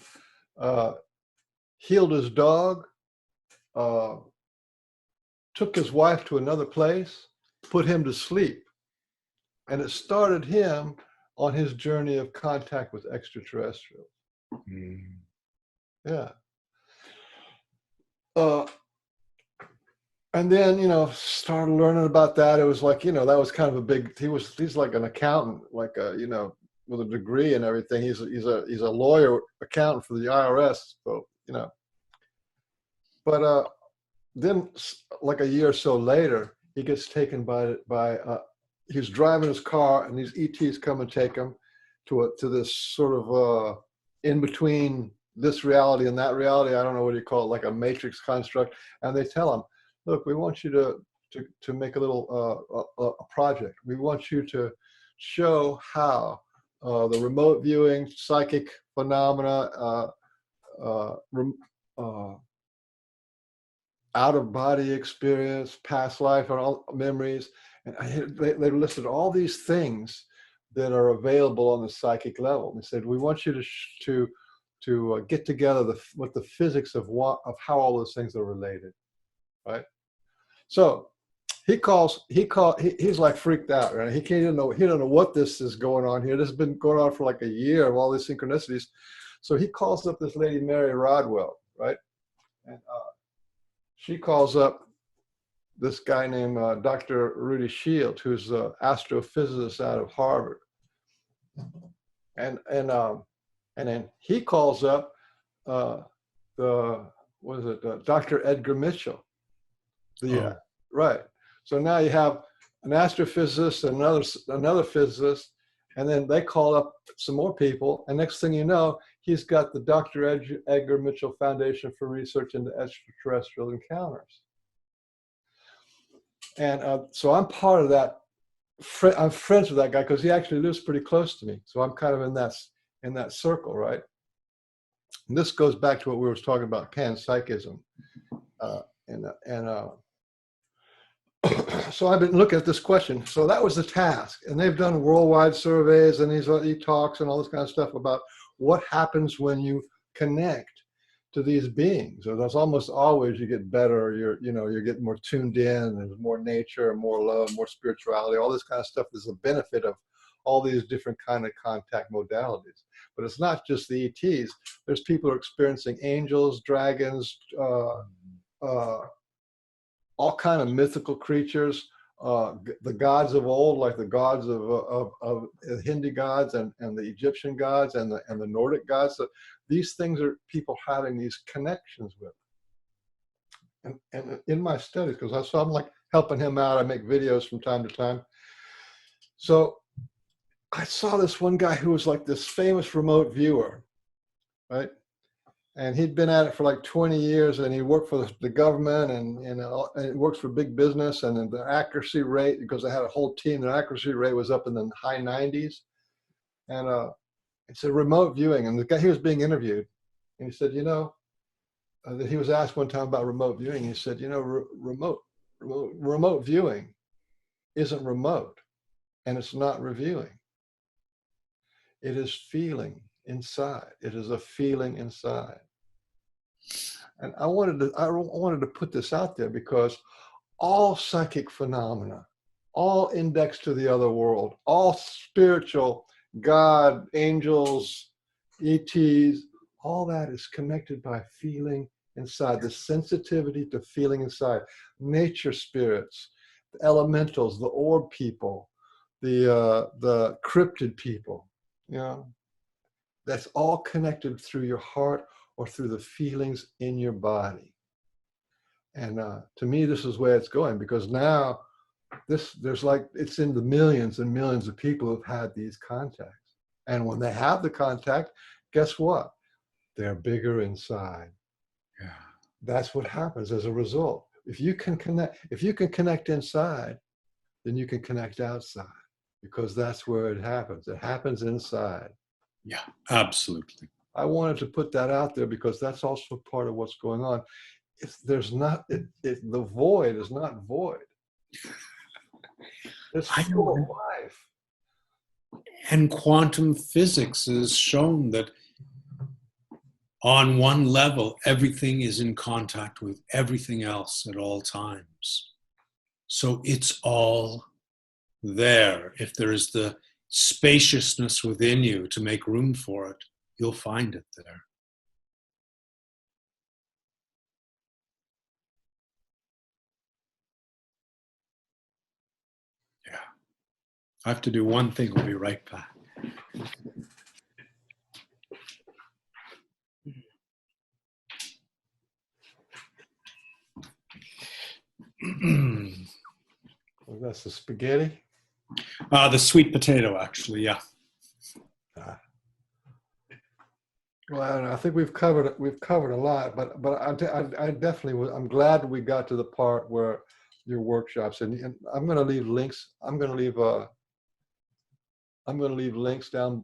healed his dog, took his wife to another place, put him to sleep. And it started him on his journey of contact with extraterrestrials. Yeah. And then, started learning about that. It was like, that was kind of a big, he's like an accountant, like with a degree and everything. He's a lawyer accountant for the IRS. So, but then like a year or so later, he gets taken by he's driving his car and these ETs come and take him to this sort of in between this reality and that reality. I don't know what you call it, like a matrix construct. And they tell him, look, we want you to make a little a project. We want you to show how the remote viewing, psychic phenomena, out of body experience, past life, and all memories, and they listed all these things that are available on the psychic level. They said, we want you to get together with the physics of how all those things are related, right? So he's like freaked out, right? He don't know what this is going on here. This has been going on for like a year of all these synchronicities. So he calls up this lady, Mary Rodwell, right? And she calls up this guy named Dr. Rudy Shields, who's an astrophysicist out of Harvard. And then he calls up Dr. Edgar Mitchell. Right. So now you have an astrophysicist, another physicist, and then they call up some more people. And next thing you know, he's got the Dr. Edgar Mitchell Foundation for Research into Extraterrestrial Encounters. And so I'm part of that. I'm friends with that guy because he actually lives pretty close to me. So I'm kind of in that circle, right? And this goes back to what we were talking about, panpsychism. So I've been looking at this question. So that was the task. And they've done worldwide surveys and he talks and all this kind of stuff about what happens when you connect to these beings. So that's almost always you get better, you're getting more tuned in, there's more nature, more love, more spirituality, all this kind of stuff. There's a benefit of all these different kind of contact modalities. But it's not just the ETs. There's people who are experiencing angels, dragons, all kind of mythical creatures, the gods of old, like the gods of Hindi gods and the Egyptian gods and the Nordic gods. So these things are people having these connections with. And in my studies, because I'm like helping him out, I make videos from time to time. So I saw this one guy who was like this famous remote viewer, right? And he'd been at it for like 20 years, and he worked for the government, and it works for big business. And then the accuracy rate, because they had a whole team, their accuracy rate was up in the high 90s. And it's a remote viewing. And the guy, he was being interviewed, and he said, that he was asked one time about remote viewing. He said, remote viewing isn't remote, and it's not reviewing. It is feeling inside. It is a feeling inside. And I wanted to put this out there because all psychic phenomena, all indexed to the other world, all spiritual, God, angels, ETs, all that is connected by feeling inside, the sensitivity to feeling inside. Nature spirits, the elementals, the orb people, the cryptid people, you know, that's all connected through your heart or through the feelings in your body. And to me, this is where it's going, because now there's like, it's in the millions and millions of people who've had these contacts. And when they have the contact, guess what? They're bigger inside. Yeah. That's what happens as a result. If you can connect inside, then you can connect outside, because that's where it happens. It happens inside. Yeah, absolutely. I wanted to put that out there because that's also part of what's going on. If there's not, the void is not void. It's I full know. of life. And quantum physics has shown that on one level, everything is in contact with everything else at all times. So it's all there. If there is the spaciousness within you to make room for it, you'll find it there. Yeah. I have to do one thing. I'll be right back. Well, that's the spaghetti. The sweet potato, actually, yeah. Well, I don't know. I think we've covered a lot, but I definitely I'm glad we got to the part where your workshops, and I'm going to leave links. I'm going to leave links down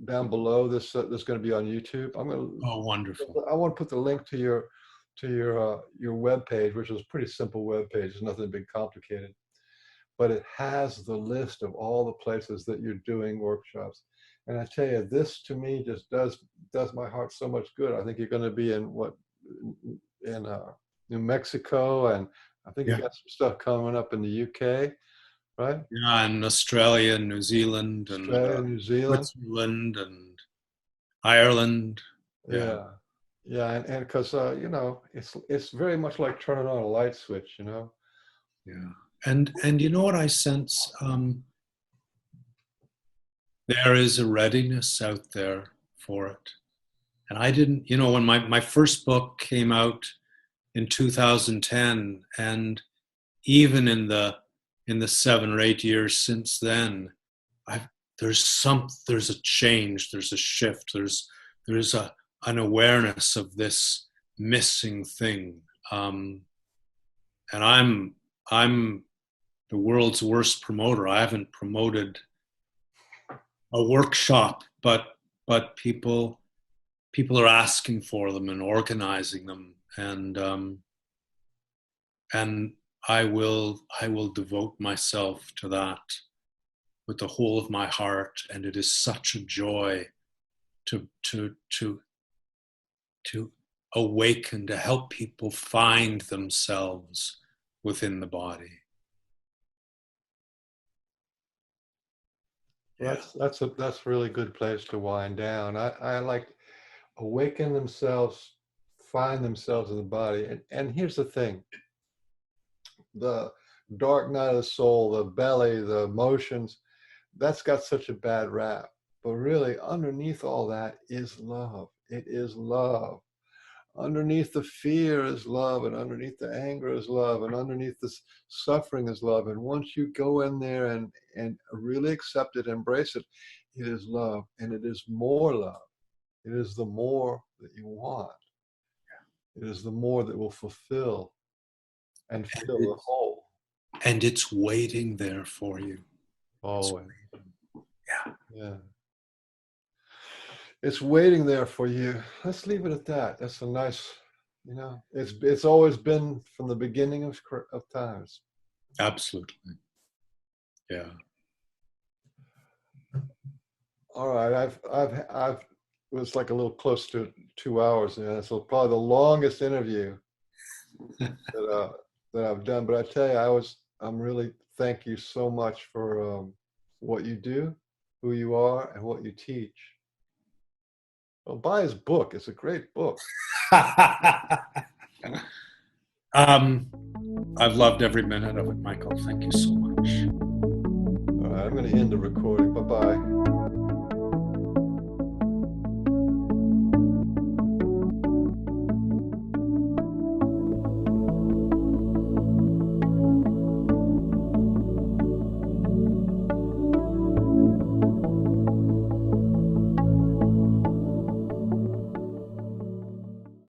below. This is going to be on YouTube. Oh, wonderful. I want to put the link to your web page, which is a pretty simple web page. It's nothing big complicated, but it has the list of all the places that you're doing workshops. And I tell you, this to me just does my heart so much good. I think you're going to be in New Mexico, and I think you got some stuff coming up in the UK, right? Yeah, and Australia, and New Zealand, and New Zealand, Switzerland, and Ireland. yeah, and because you know, it's very much like turning on a light switch, you know. Yeah, and you know what I sense? There is a readiness out there for it. And I didn't, you know, when my first book came out in 2010, and even in the 7 or 8 years since then, there's a change, there's a shift, there's an awareness of this missing thing. And I'm the world's worst promoter. I haven't promoted a workshop, but people are asking for them and organizing them, and I will devote myself to that with the whole of my heart. And it is such a joy to awaken, to help people find themselves within the body. That's a really good place to wind down. I like awaken themselves, find themselves in the body. And here's the thing: the dark night of the soul, the belly, the emotions, that's got such a bad rap. But really, underneath all that is love. It is love. Underneath the fear is love, and underneath the anger is love, and underneath the suffering is love. And once you go in there and really accept it, embrace it, it is love, and it is more love. It is the more that you want. It is the more that will fulfill and fill the hole. And it's waiting there for you. Always. Yeah. Yeah. It's waiting there for you. Let's leave it at that. That's a nice, you know, it's always been from the beginning of times. Absolutely. Yeah. All right. I've it was like a little close to 2 hours. Yeah. So probably the longest interview that that I've done. But I tell you, I'm really thank you so much for what you do, who you are, and what you teach. Well, buy his book. It's a great book. I've loved every minute of it, Michael. Thank you so much. All right, I'm going to end the recording. Bye-bye.